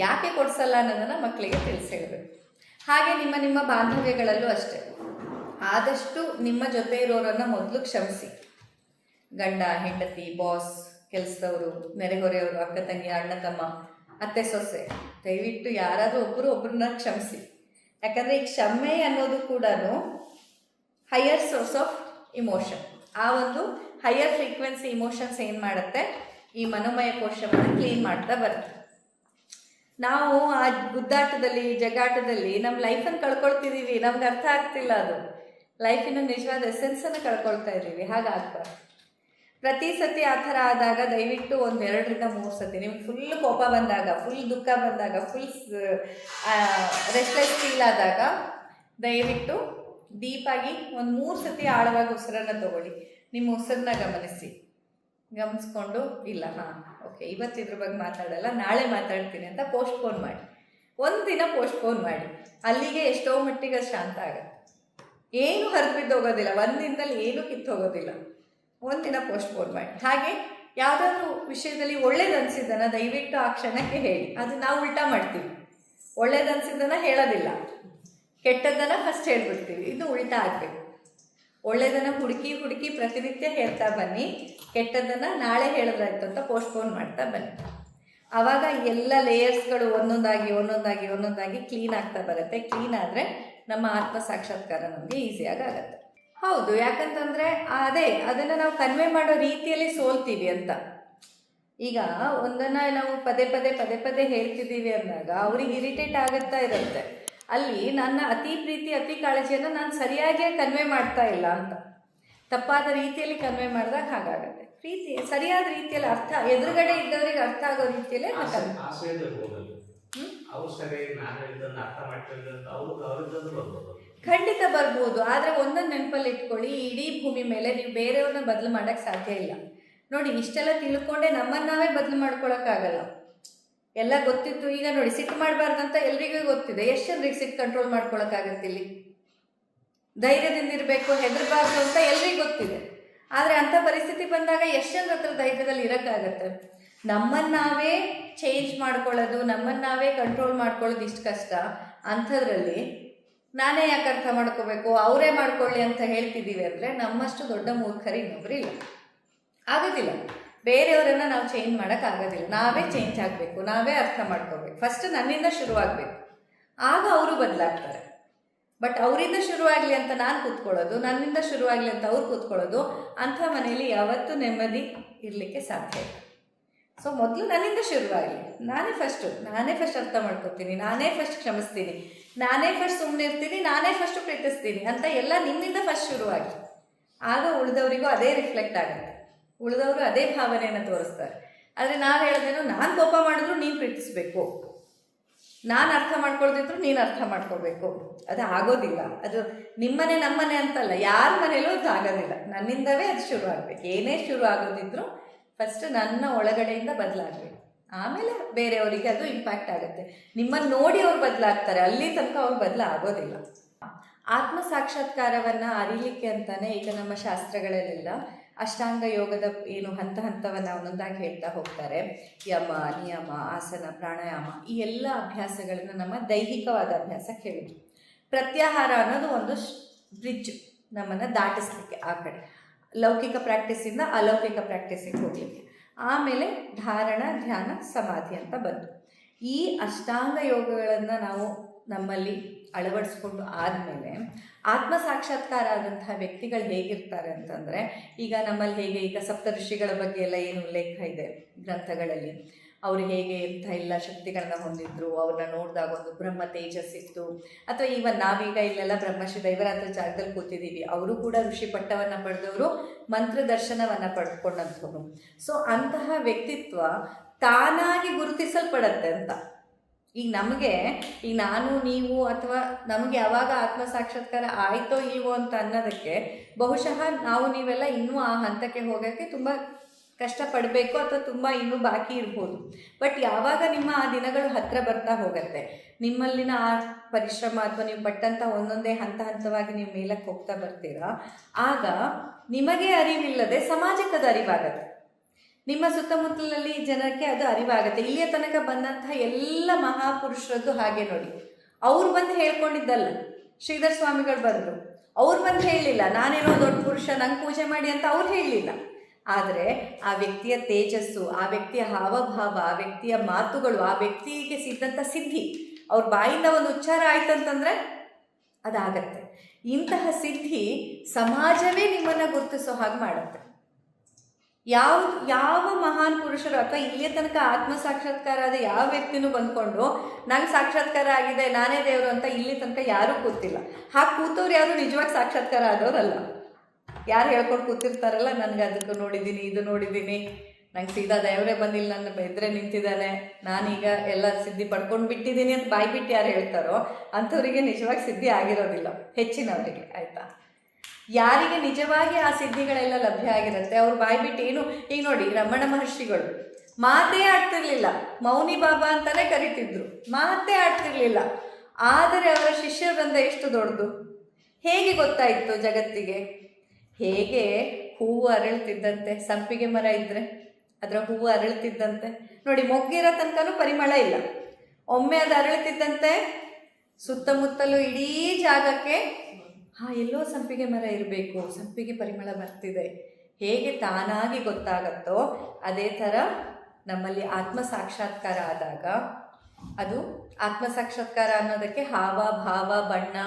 ಯಾಕೆ ಕೊಡಿಸಲ್ಲ ಅನ್ನೋದನ್ನು ಮಕ್ಕಳಿಗೆ ತಿಳಿಸಿ ಹೇಳಬೇಕು. ಹಾಗೆ ನಿಮ್ಮ ಬಾಂಧವ್ಯಗಳಲ್ಲೂ ಅಷ್ಟೇ, ಆದಷ್ಟು ನಿಮ್ಮ ಜೊತೆ ಇರೋರನ್ನು ಮೊದಲು ಕ್ಷಮಿಸಿ. ಗಂಡ ಹೆಂಡತಿ, ಬಾಸ್, ಕೆಲಸದವರು, ನೆರೆಹೊರೆಯವರು, ಅಕ್ಕ ತಂಗಿ, ಅಣ್ಣ ತಮ್ಮ, ಅತ್ತೆ ಸೊಸೆ, ದಯವಿಟ್ಟು ಯಾರಾದರೂ ಒಬ್ಬರನ್ನ ಕ್ಷಮಿಸಿ. ಯಾಕಂದರೆ ಈ ಕ್ಷಮೆ ಅನ್ನೋದು ಕೂಡ ಹೈಯರ್ ಸೋರ್ಸ್ ಆಫ್ ಇಮೋಷನ್. ಆ ಒಂದು ಹೈಯರ್ ಫ್ರೀಕ್ವೆನ್ಸಿ ಇಮೋಷನ್ಸ್ ಏನು ಮಾಡುತ್ತೆ, ಈ ಮನೋಮಯ ಕೋಶವನ್ನು ಕ್ಲೀನ್ ಮಾಡ್ತಾ ಬರುತ್ತೆ. ನಾವು ಆ ಗುದ್ದಾಟದಲ್ಲಿ, ಜಗಾಟದಲ್ಲಿ ನಮ್ಮ ಲೈಫನ್ನು ಕಳ್ಕೊಳ್ತಿದ್ದೀವಿ, ನಮ್ಗೆ ಅರ್ಥ ಆಗ್ತಿಲ್ಲ, ಅದು ಲೈಫಿನ ನಿಜವಾದ ಎಸೆನ್ಸನ್ನು ಕಳ್ಕೊಳ್ತಾ ಇದ್ದೀವಿ. ಹಾಗಾಗ್ಬಾರ್ದು. ಪ್ರತಿ ಸತಿ ಆ ಥರ ಆದಾಗ ದಯವಿಟ್ಟು 1, 2 ರಿಂದ 3 ಸತಿ ನಿಮ್ಗೆ ಫುಲ್ ಕೋಪ ಬಂದಾಗ, ಫುಲ್ ದುಃಖ ಬಂದಾಗ, ಫುಲ್ ರೆಸ್ಟ್ಲೆಸ್ ಫೀಲ್ ಆದಾಗ ದಯವಿಟ್ಟು ಡೀಪಾಗಿ 3 ಸತಿ ಆಳವಾಗಿ ಉಸಿರನ್ನು ತಗೊಳ್ಳಿ. ನಿಮ್ಮ ಉಸಿರನ್ನ ಗಮನಿಸ್ಕೊಂಡು ಇಲ್ಲ, ಓಕೆ, ಇವತ್ತು ಇದ್ರ ಬಗ್ಗೆ ಮಾತಾಡಲ್ಲ, ನಾಳೆ ಮಾತಾಡ್ತೀನಿ ಅಂತ ಪೋಸ್ಟ್ಪೋನ್ ಮಾಡಿ. 1 ದಿನ ಪೋಸ್ಟ್ಪೋನ್ ಮಾಡಿ, ಅಲ್ಲಿಗೆ ಎಷ್ಟೋ ಮಟ್ಟಿಗೆ ಅದು ಶಾಂತ ಆಗುತ್ತೆ. ಏನು ಹರಿದು ಬಿದ್ದು ಹೋಗೋದಿಲ್ಲ, 1 ದಿನದಲ್ಲಿ ಏನೂ ಕಿತ್ತು ಹೋಗೋದಿಲ್ಲ. 1 ದಿನ ಪೋಸ್ಟ್ಪೋನ್ ಮಾಡಿ. ಹಾಗೆ ಯಾವುದಾದ್ರೂ ವಿಷಯದಲ್ಲಿ ಒಳ್ಳೇದು ಅನಿಸಿದ್ದನ್ನು ದಯವಿಟ್ಟು ಆ ಕ್ಷಣಕ್ಕೆ ಹೇಳಿ. ಅದು ನಾವು ಉಲ್ಟಾ ಮಾಡ್ತೀವಿ, ಒಳ್ಳೇದು ಅನಿಸಿದ್ದನ್ನು ಹೇಳೋದಿಲ್ಲ, ಕೆಟ್ಟದ್ದನ್ನು ಫಸ್ಟ್ ಹೇಳ್ಬಿಡ್ತೀವಿ. ಇದು ಉಲ್ಟಾ ಆಗಬೇಕು. ಒಳ್ಳೆಯದನ್ನು ಹುಡುಕಿ ಪ್ರತಿನಿತ್ಯ ಹೇಳ್ತಾ ಬನ್ನಿ, ಕೆಟ್ಟದ್ದನ್ನು ನಾಳೆ ಹೇಳಿದ್ರಾಯ್ತು ಅಂತ ಪೋಸ್ಟ್ಪೋನ್ ಮಾಡ್ತಾ ಬನ್ನಿ. ಆವಾಗ ಎಲ್ಲ ಲೇಯರ್ಸ್ಗಳು ಒಂದೊಂದಾಗಿ ಕ್ಲೀನ್ ಆಗ್ತಾ ಬರುತ್ತೆ. ಕ್ಲೀನ್ ಆದರೆ ನಮ್ಮ ಆತ್ಮ ಸಾಕ್ಷಾತ್ಕಾರ ನಮಗೆ ಈಸಿಯಾಗಿ ಆಗುತ್ತೆ. ಹೌದು, ಯಾಕಂತಂದರೆ ಅದನ್ನು ನಾವು ಕನ್ವೆ ಮಾಡೋ ರೀತಿಯಲ್ಲಿ ಸೋಲ್ತೀವಿ ಅಂತ. ಈಗ ಒಂದನ್ನು ನಾವು ಪದೇ ಪದೇ ಹೇಳ್ತಿದ್ದೀವಿ ಅಂದಾಗ ಅವ್ರಿಗೆ ಇರಿಟೇಟ್ ಆಗುತ್ತಾ ಇರುತ್ತೆ. ಅಲ್ಲಿ ನನ್ನ ಅತಿ ಪ್ರೀತಿ, ಅತಿ ಕಾಳಜಿಯನ್ನು ನಾನು ಸರಿಯಾಗಿ ಕನ್ವೆ ಮಾಡ್ತಾ ಇಲ್ಲ ಅಂತ, ತಪ್ಪಾದ ರೀತಿಯಲ್ಲಿ ಕನ್ವೆ ಮಾಡಿದಾಗ ಹಾಗಾಗುತ್ತೆ. ಪ್ರೀತಿ ಸರಿಯಾದ ರೀತಿಯಲ್ಲಿ ಎದುರುಗಡೆ ಇದ್ದವರಿಗೆ ಅರ್ಥ ಆಗೋ ರೀತಿಯಲ್ಲೇ ಖಂಡಿತ ಬರ್ಬೋದು. ಆದರೆ ಒಂದನ್ನು ನೆನಪಲ್ಲಿ ಇಟ್ಕೊಳ್ಳಿ, ಇಡೀ ಭೂಮಿ ಮೇಲೆ ನೀವು ಬೇರೆಯವ್ರನ್ನ ಬದಲು ಮಾಡೋಕ್ಕೆ ಸಾಧ್ಯ ಇಲ್ಲ. ನೋಡಿ, ಇಷ್ಟೆಲ್ಲ ತಿಳ್ಕೊಂಡೆ ನಮ್ಮನ್ನು ನಾವೇ ಬದಲು ಮಾಡ್ಕೊಳಕ್ಕಾಗಲ್ಲ. ಎಲ್ಲ ಗೊತ್ತಿತ್ತು. ಈಗ ನೋಡಿ, ಸಿಟ್ಟು ಮಾಡಬಾರ್ದಂತ ಎಲ್ರಿಗೂ ಗೊತ್ತಿದೆ. ಎಷ್ಟು ಜನರಿಗೆ ಸಿಟ್ಟು ಕಂಟ್ರೋಲ್ ಮಾಡ್ಕೊಳಕ್ಕಾಗತ್ತೆ? ಇಲ್ಲಿ ಧೈರ್ಯದಿಂದ ಇರಬೇಕು, ಹೆದರಬಾರ್ದು ಅಂತ ಎಲ್ರಿಗೂ ಗೊತ್ತಿದೆ. ಆದರೆ ಅಂಥ ಪರಿಸ್ಥಿತಿ ಬಂದಾಗ ಎಷ್ಟು ಜನರ ಹತ್ರ ಧೈರ್ಯದಲ್ಲಿ ಇರೋಕ್ಕಾಗತ್ತೆ? ನಮ್ಮನ್ನು ನಾವೇ ಚೇಂಜ್ ಮಾಡ್ಕೊಳ್ಳೋದು, ನಮ್ಮನ್ನು ನಾವೇ ಕಂಟ್ರೋಲ್ ಮಾಡ್ಕೊಳ್ಳೋದು ಇಷ್ಟು ಕಷ್ಟ. ಅಂಥದ್ರಲ್ಲಿ ನಾನೇ ಯಾಕೆ ಅರ್ಥ ಮಾಡ್ಕೋಬೇಕು, ಅವರೇ ಮಾಡ್ಕೊಳ್ಳಿ ಅಂತ ಹೇಳ್ತಿದ್ದೀವಿ ಅಂದರೆ ನಮ್ಮಷ್ಟು ದೊಡ್ಡ ಮೂರ್ಖರು ಇನ್ನೊಬ್ಬರು ಇಲ್ಲ. ಆಗೋದಿಲ್ಲ. ಬೇರೆಯವರನ್ನು ನಾವು ಚೇಂಜ್ ಮಾಡೋಕ್ಕಾಗೋದಿಲ್ಲ. ನಾವೇ ಚೇಂಜ್ ಆಗಬೇಕು, ನಾವೇ ಅರ್ಥ ಮಾಡ್ಕೋಬೇಕು. ಫಸ್ಟ್ ನನ್ನಿಂದ ಶುರುವಾಗಬೇಕು, ಆಗ ಅವರು ಬದಲಾಗ್ತಾರೆ. ಬಟ್ ಅವರಿಂದ ಶುರುವಾಗಲಿ ಅಂತ ನಾನು ಕೂತ್ಕೊಳ್ಳೋದು, ನನ್ನಿಂದ ಶುರುವಾಗಲಿ ಅಂತ ಅವ್ರು ಕೂತ್ಕೊಳ್ಳೋದು, ಅಂಥ ಮನೆಯಲ್ಲಿ ಯಾವತ್ತೂ ನೆಮ್ಮದಿ ಇರಲಿಕ್ಕೆ ಸಾಧ್ಯ ಇಲ್ಲ. ಸೊ ಮೊದಲು ನನ್ನಿಂದ ಶುರುವಾಗಲಿ. ನಾನೇ ಫಸ್ಟ್ ಅರ್ಥ ಮಾಡ್ಕೊತೀನಿ, ನಾನೇ ಫಸ್ಟ್ ಕ್ಷಮಿಸ್ತೀನಿ, ನಾನೇ ಫಸ್ಟ್ ಸುಮ್ಮನೆ ಇರ್ತೀನಿ, ನಾನೇ ಫಸ್ಟು ಪ್ರೀತಿಸ್ತೀನಿ ಅಂತ ಎಲ್ಲ ನಿಮ್ಮಿಂದ ಫಸ್ಟ್ ಶುರುವಾಗಿ. ಆಗ ಉಳಿದವರಿಗೂ ಅದೇ ರಿಫ್ಲೆಕ್ಟ್ ಆಗುತ್ತೆ, ಉಳಿದವರು ಅದೇ ಭಾವನೆಯನ್ನು ತೋರಿಸ್ತಾರೆ. ಆದರೆ ನಾವು ಹೇಳೋದೇನು, ನಾನು ಕೋಪ ಮಾಡಿದ್ರು ನೀನು ಪ್ರೀತಿಸಬೇಕು, ನಾನು ಅರ್ಥ ಮಾಡ್ಕೊಳ್ದಿದ್ರು ನೀನು ಅರ್ಥ ಮಾಡ್ಕೋಬೇಕು. ಅದು ಆಗೋದಿಲ್ಲ. ಅದು ನಿಮ್ಮನೆ ನಮ್ಮನೆ ಅಂತಲ್ಲ, ಯಾರ ಮನೇಲೂ ಅದು ಆಗೋದಿಲ್ಲ. ನನ್ನಿಂದವೇ ಅದು ಶುರು ಆಗಬೇಕು. ಏನೇ ಶುರು ಆಗೋದಿದ್ರು ಫಸ್ಟ್ ನನ್ನ ಒಳಗಡೆಯಿಂದ ಬದಲಾಗಬೇಕು, ಆಮೇಲೆ ಬೇರೆಯವರಿಗೆ ಅದು ಇಂಪ್ಯಾಕ್ಟ್ ಆಗುತ್ತೆ. ನಿಮ್ಮನ್ನು ನೋಡಿ ಅವ್ರು ಬದಲಾಗ್ತಾರೆ, ಅಲ್ಲಿ ತನಕ ಅವ್ರು ಬದಲಾಗೋದಿಲ್ಲ. ಆತ್ಮ ಸಾಕ್ಷಾತ್ಕಾರವನ್ನು ಅರಿಲಿಕ್ಕೆ ಅಂತಾನೆ ಈಗ ನಮ್ಮ ಶಾಸ್ತ್ರಗಳಲ್ಲೆಲ್ಲ ಅಷ್ಟಾಂಗ ಯೋಗದ ಹಂತವನ್ನು ಒಂದೊಂದಾಗಿ ಹೇಳ್ತಾ ಹೋಗ್ತಾರೆ. ಯಮ, ನಿಯಮ, ಆಸನ, ಪ್ರಾಣಾಯಾಮ, ಈ ಎಲ್ಲ ಅಭ್ಯಾಸಗಳನ್ನು ನಮ್ಮ ದೈಹಿಕವಾದ ಅಭ್ಯಾಸಕ್ಕೆ ಹೇಳಿದ್ರು. ಪ್ರತ್ಯಾಹಾರ ಅನ್ನೋದು ಒಂದು ಬ್ರಿಡ್ಜ್, ನಮ್ಮನ್ನು ದಾಟಿಸ್ಲಿಕ್ಕೆ ಆ ಕಡೆ ಲೌಕಿಕ ಪ್ರಾಕ್ಟೀಸಿಂದ ಅಲೌಕಿಕ ಪ್ರಾಕ್ಟೀಸಿಗೆ ಹೋಗಲಿಕ್ಕೆ. ಆಮೇಲೆ ಧಾರಣ, ಧ್ಯಾನ, ಸಮಾಧಿ ಅಂತ ಬಂತು. ಈ ಅಷ್ಟಾಂಗ ಯೋಗಗಳನ್ನು ನಾವು ನಮ್ಮಲ್ಲಿ ಅಳವಡಿಸ್ಕೊಂಡು ಆದಮೇಲೆ ಆತ್ಮ ಸಾಕ್ಷಾತ್ಕಾರ ಆದಂತಹ ವ್ಯಕ್ತಿಗಳು ಹೇಗಿರ್ತಾರೆ ಅಂತಂದರೆ, ಈಗ ನಮ್ಮಲ್ಲಿ ಹೇಗೆ ಈಗ ಸಪ್ತ ಋಷಿಗಳ ಬಗ್ಗೆ ಎಲ್ಲ ಏನು ಉಲ್ಲೇಖ ಇದೆ ಗ್ರಂಥಗಳಲ್ಲಿ, ಅವರು ಹೇಗೆ ಇಂಥ ಎಲ್ಲ ಶಕ್ತಿಗಳನ್ನ ಹೊಂದಿದ್ರು, ಅವ್ರನ್ನ ನೋಡಿದಾಗ ಒಂದು ಬ್ರಹ್ಮ ತೇಜಸ್ಸಿತ್ತು. ಅಥವಾ ಇವನ್ ನಾವೀಗ ಇಲ್ಲೆಲ್ಲ ಬ್ರಹ್ಮಶ್ರೀ ದೈವರಾತ್ರ ಜಾಗದಲ್ಲಿ ಕೂತಿದ್ದೀವಿ, ಅವರು ಕೂಡ ಋಷಿ ಪಟ್ಟವನ್ನು ಪಡೆದವರು, ಮಂತ್ರ ದರ್ಶನವನ್ನು ಪಡೆದುಕೊಂಡಂಥವ್ರು. ಸೊ ಅಂತಹ ವ್ಯಕ್ತಿತ್ವ ತಾನಾಗಿ ಗುರುತಿಸಲ್ಪಡತ್ತೆ ಅಂತ. ಈಗ ನಮಗೆ, ಈಗ ನಾನು ನೀವು ಅಥವಾ ನಮಗೆ ಯಾವಾಗ ಆತ್ಮ ಸಾಕ್ಷಾತ್ಕಾರ ಆಯಿತೋ ಇಲ್ವೋ ಅಂತ ಅನ್ನೋದಕ್ಕೆ ಬಹುಶಃ ನಾವು ನೀವೆಲ್ಲ ಇನ್ನೂ ಆ ಹಂತಕ್ಕೆ ಹೋಗೋಕ್ಕೆ ತುಂಬ ಕಷ್ಟಪಡಬೇಕು ಅಥವಾ ತುಂಬ ಇನ್ನೂ ಬಾಕಿ ಇರ್ಬೋದು. ಬಟ್ ಯಾವಾಗ ನಿಮ್ಮ ಆ ದಿನಗಳು ಹತ್ತಿರ ಬರ್ತಾ ಹೋಗುತ್ತೆ, ನಿಮ್ಮಲ್ಲಿನ ಆ ಪರಿಶ್ರಮ ಅಥವಾ ನೀವು ಪಟ್ಟಂಥ ಒಂದೊಂದೇ ಹಂತ ಹಂತವಾಗಿ ನೀವು ಮೇಲಕ್ಕೆ ಹೋಗ್ತಾ ಬರ್ತೀರಾ, ಆಗ ನಿಮಗೆ ಅರಿವಿಲ್ಲದೆ ಸಮಾಜಕ್ಕೆ ಅದು ಅರಿವಾಗತ್ತೆ. ನಿಮ್ಮ ಸುತ್ತಮುತ್ತಲಲ್ಲಿ ಜನಕ್ಕೆ ಅದು ಅರಿವಾಗುತ್ತೆ. ಇಲ್ಲಿಯ ತನಕ ಬಂದಂತಹ ಎಲ್ಲ ಮಹಾಪುರುಷರದ್ದು ಹಾಗೆ ನೋಡಿ, ಅವ್ರು ಬಂದು ಹೇಳ್ಕೊಂಡಿದ್ದಲ್ಲ. ಶ್ರೀಧರ ಸ್ವಾಮಿಗಳು ಬಂದರು, ಅವ್ರು ಬಂದು ಹೇಳಲಿಲ್ಲ ನಾನೇನೋ ದೊಡ್ಡ ಪುರುಷ ನಂಗೆ ಪೂಜೆ ಮಾಡಿ ಅಂತ ಅವ್ರು ಹೇಳಲಿಲ್ಲ. ಆದರೆ ಆ ವ್ಯಕ್ತಿಯ ತೇಜಸ್ಸು, ಆ ವ್ಯಕ್ತಿಯ ಹಾವಭಾವ, ಆ ವ್ಯಕ್ತಿಯ ಮಾತುಗಳು, ಆ ವ್ಯಕ್ತಿಗೆ ಸಿದ್ದಂಥ ಸಿದ್ಧಿ, ಅವ್ರ ಬಾಯಿಂದ ಒಂದು ಉಚ್ಚಾರ ಆಯ್ತಂತಂದರೆ ಅದಾಗತ್ತೆ. ಇಂತಹ ಸಿದ್ಧಿ ಸಮಾಜವೇ ನಿಮ್ಮನ್ನು ಗುರುತಿಸೋ ಹಾಗೆ ಮಾಡುತ್ತೆ. ಯಾವ ಮಹಾನ್ ಪುರುಷರು ಅಥವಾ ಇಲ್ಲಿಯ ತನಕ ಆತ್ಮ ಸಾಕ್ಷಾತ್ಕಾರ ಆದ ಯಾವ ವ್ಯಕ್ತಿನೂ ಬಂದ್ಕೊಂಡು ನಂಗೆ ಸಾಕ್ಷಾತ್ಕಾರ ಆಗಿದೆ ನಾನೇ ದೇವರು ಅಂತ ಇಲ್ಲಿ ತನಕ ಯಾರೂ ಕೂತಿಲ್ಲ. ಹಾಗೆ ಕೂತವ್ರು ಯಾರು ನಿಜವಾಗಿ ಸಾಕ್ಷಾತ್ಕಾರ ಆದವ್ರಲ್ಲ. ಯಾರು ಹೇಳ್ಕೊಂಡು ಕೂತಿರ್ತಾರಲ್ಲ, ನನಗೆ ಅದಕ್ಕೆ ನೋಡಿದ್ದೀನಿ, ಇದು ನೋಡಿದ್ದೀನಿ, ನಂಗೆ ಸೀದಾ ದೇವರೇ ಬಂದಿಲ್ಲ, ನನ್ನ ಎದುರೇ ನಿಂತಿದ್ದಾನೆ, ನಾನೀಗ ಎಲ್ಲ ಸಿದ್ಧಿ ಪಡ್ಕೊಂಡು ಬಿಟ್ಟಿದ್ದೀನಿ ಅಂತ ಬಾಯ್ಬಿಟ್ಟು ಯಾರು ಹೇಳ್ತಾರೋ ಅಂಥವರಿಗೆ ನಿಜವಾಗಿ ಸಿದ್ಧಿ ಆಗಿರೋದಿಲ್ಲ, ಹೆಚ್ಚಿನವರಿಗೆ. ಆಯಿತಾ? ಯಾರಿಗೆ ನಿಜವಾಗಿ ಆ ಸಿದ್ಧಿಗಳೆಲ್ಲ ಲಭ್ಯ ಆಗಿರುತ್ತೆ ಅವ್ರು ಬಾಯ್ಬಿಟ್ಟು ಏನು, ಈಗ ನೋಡಿ ರಮಣ ಮಹರ್ಷಿಗಳು ಮಾತೇ ಆಡ್ತಿರ್ಲಿಲ್ಲ, ಮೌನಿ ಬಾಬಾ ಅಂತಲೇ ಕರಿತಿದ್ರು, ಮಾತೇ ಆಡ್ತಿರ್ಲಿಲ್ಲ. ಆದರೆ ಅವರ ಶಿಷ್ಯರಿಂದ ಎಷ್ಟು ದೊಡ್ಡದು, ಹೇಗೆ ಗೊತ್ತಾಯಿತು ಜಗತ್ತಿಗೆ? ಹೇಗೆ ಹೂವು ಅರಳ್ತಿದ್ದಂತೆ, ಸಂಪಿಗೆ ಮರ ಇದ್ದರೆ ಅದರ ಹೂವು ಅರಳ್ತಿದ್ದಂತೆ ನೋಡಿ, ಮೊಗ್ಗಿರೋ ತನಕನೂ ಪರಿಮಳ ಇಲ್ಲ, ಒಮ್ಮೆ ಅದು ಅರಳ್ತಿದ್ದಂತೆ ಸುತ್ತಮುತ್ತಲೂ ಇಡೀ ಜಾಗಕ್ಕೆ ಎಲ್ಲೋ ಸಂಪಿಗೆ ಮರ ಇರಬೇಕು, ಸಂಪಿಗೆ ಪರಿಮಳ ಬರ್ತಿದೆ, ಹೇಗೆ ತಾನಾಗಿ ಗೊತ್ತಾಗತ್ತೋ ಅದೇ ಥರ ನಮ್ಮಲ್ಲಿ ಆತ್ಮ ಸಾಕ್ಷಾತ್ಕಾರ ಆದಾಗ, ಅದು ಆತ್ಮ ಸಾಕ್ಷಾತ್ಕಾರ ಅನ್ನೋದಕ್ಕೆ ಹಾವ ಭಾವ ಬಣ್ಣ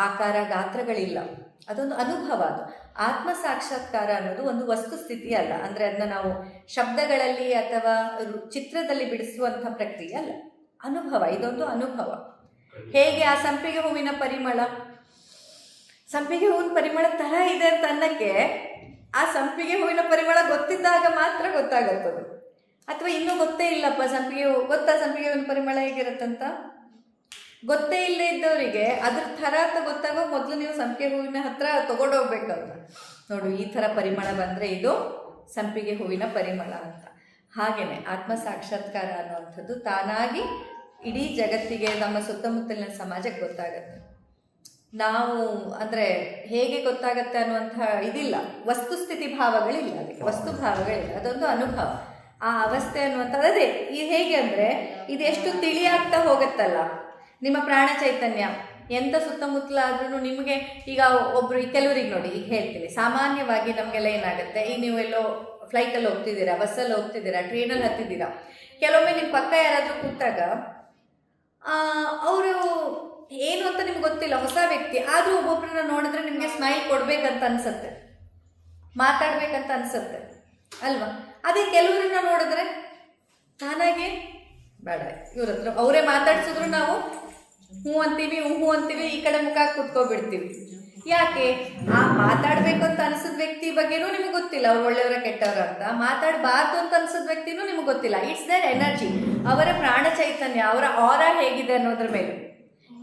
ಆಕಾರ ಗಾತ್ರಗಳಿಲ್ಲ, ಅದೊಂದು ಅನುಭವ. ಅದು ಆತ್ಮ ಸಾಕ್ಷಾತ್ಕಾರ ಅನ್ನೋದು ಒಂದು ವಸ್ತುಸ್ಥಿತಿ ಅಲ್ಲ, ಅಂದರೆ ಅದನ್ನ ನಾವು ಶಬ್ದಗಳಲ್ಲಿ ಅಥವಾ ಚಿತ್ರದಲ್ಲಿ ಬಿಡಿಸುವಂಥ ಪ್ರಕ್ರಿಯೆ ಅಲ್ಲ, ಅನುಭವ. ಇದೊಂದು ಅನುಭವ. ಹೇಗೆ ಆ ಸಂಪಿಗೆ ಹೂವಿನ ಪರಿಮಳ, ಸಂಪಿಗೆ ಹೂವಿನ ಪರಿಮಳ ಥರ ಇದೆ ಅಂತ ಅನ್ನಕ್ಕೆ ಆ ಸಂಪಿಗೆ ಹೂವಿನ ಪರಿಮಳ ಗೊತ್ತಿದ್ದಾಗ ಮಾತ್ರ ಗೊತ್ತಾಗತ್ತದು. ಅಥವಾ ಇನ್ನೂ ಗೊತ್ತೇ ಇಲ್ಲಪ್ಪ ಸಂಪಿಗೆ ಹೂವು ಗೊತ್ತಾ, ಸಂಪಿಗೆ ಹೂವಿನ ಪರಿಮಳ ಹೇಗಿರುತ್ತಂತ ಗೊತ್ತೇ ಇಲ್ಲೇ ಇದ್ದವರಿಗೆ ಅದ್ರ ಥರ ಅಂತ ಗೊತ್ತಾಗೋ ಮೊದಲು ನೀವು ಸಂಪಿಗೆ ಹೂವಿನ ಹತ್ರ ತೊಗೊಂಡೋಗ್ಬೇಕು ಅದನ್ನ. ನೋಡು, ಈ ಥರ ಪರಿಮಳ ಬಂದರೆ ಇದು ಸಂಪಿಗೆ ಹೂವಿನ ಪರಿಮಳ ಅಂತ. ಹಾಗೆಯೇ ಆತ್ಮ ಸಾಕ್ಷಾತ್ಕಾರ ಅನ್ನುವಂಥದ್ದು ತಾನಾಗಿ ಇಡೀ ಜಗತ್ತಿಗೆ, ನಮ್ಮ ಸುತ್ತಮುತ್ತಲಿನ ಸಮಾಜಕ್ಕೆ ಗೊತ್ತಾಗತ್ತೆ. ನಾವು ಅಂದರೆ ಹೇಗೆ ಗೊತ್ತಾಗತ್ತೆ ಅನ್ನುವಂಥ ಇದಿಲ್ಲ, ವಸ್ತುಸ್ಥಿತಿ ಭಾವಗಳಿಲ್ಲ, ಅದಕ್ಕೆ ವಸ್ತು ಭಾವಗಳಿಲ್ಲ, ಅದೊಂದು ಅನುಭವ. ಆ ಅವಸ್ಥೆ ಅನ್ನುವಂಥದ್ದು ಅದೇ. ಇದು ಹೇಗೆ ಅಂದರೆ ಇದು ಎಷ್ಟು ತಿಳಿಯಾಗ್ತಾ ಹೋಗುತ್ತಲ್ಲ ನಿಮ್ಮ ಪ್ರಾಣ ಚೈತನ್ಯ. ಎಂಥ ಸುತ್ತಮುತ್ತಲಾದ್ರೂ ನಿಮಗೆ ಈಗ ಒಬ್ಬರು ಕೆಲವರಿಗೆ ನೋಡಿ, ಈಗ ಹೇಳ್ತೀನಿ ಸಾಮಾನ್ಯವಾಗಿ ನಮಗೆಲ್ಲ ಏನಾಗುತ್ತೆ, ಈಗ ನೀವೆಲ್ಲೋ ಫ್ಲೈಟಲ್ಲಿ ಹೋಗ್ತಿದ್ದೀರಾ, ಬಸ್ಸಲ್ಲಿ ಹೋಗ್ತಿದ್ದೀರಾ, ಟ್ರೈನಲ್ಲಿ ಹತ್ತಿದ್ದೀರಾ, ಕೆಲವೊಮ್ಮೆ ನಿಮ್ಮ ಪಕ್ಕ ಯಾರಾದರೂ ಕೂತಾಗ ಅವರು ಏನು ಅಂತ ನಿಮ್ಗೆ ಗೊತ್ತಿಲ್ಲ, ಹೊಸ ವ್ಯಕ್ತಿ ಆದರೂ ಒಬ್ಬೊಬ್ಬರನ್ನ ನೋಡಿದ್ರೆ ನಿಮಗೆ ಸ್ಮೈಲ್ ಕೊಡಬೇಕಂತ ಅನಿಸುತ್ತೆ, ಮಾತಾಡ್ಬೇಕಂತ ಅನಿಸುತ್ತೆ ಅಲ್ವಾ? ಅದೇ ಕೆಲವರನ್ನ ನೋಡಿದ್ರೆ ತಾನಾಗೆ ಬೇಡ, ಇವ್ರ ಹತ್ರ ಅವರೇ ಮಾತಾಡ್ಸಿದ್ರು ನಾವು ಹ್ಞೂ ಅಂತೀವಿ, ಹ್ಞೂ ಅಂತೀವಿ, ಈ ಕಡೆ ಮುಖ ಕೂತ್ಕೊಬಿಡ್ತೀವಿ. ಯಾಕೆ? ಆ ಮಾತಾಡಬೇಕು ಅಂತ ಅನಿಸಿದ ವ್ಯಕ್ತಿ ಬಗ್ಗೆನೂ ನಿಮ್ಗೆ ಗೊತ್ತಿಲ್ಲ, ಅವ್ರು ಒಳ್ಳೆಯವರ ಕೆಟ್ಟವರ ಅಂತ. ಮಾತಾಡಬಾರ್ದು ಅಂತ ಅನಿಸಿದ ವ್ಯಕ್ತಿನೂ ನಿಮ್ಗೆ ಗೊತ್ತಿಲ್ಲ. ಇಟ್ಸ್ ದೇರ್ ಎನರ್ಜಿ, ಅವರ ಪ್ರಾಣ ಚೈತನ್ಯ, ಅವರ ಆರಾ ಹೇಗಿದೆ ಅನ್ನೋದ್ರ ಮೇಲೆ.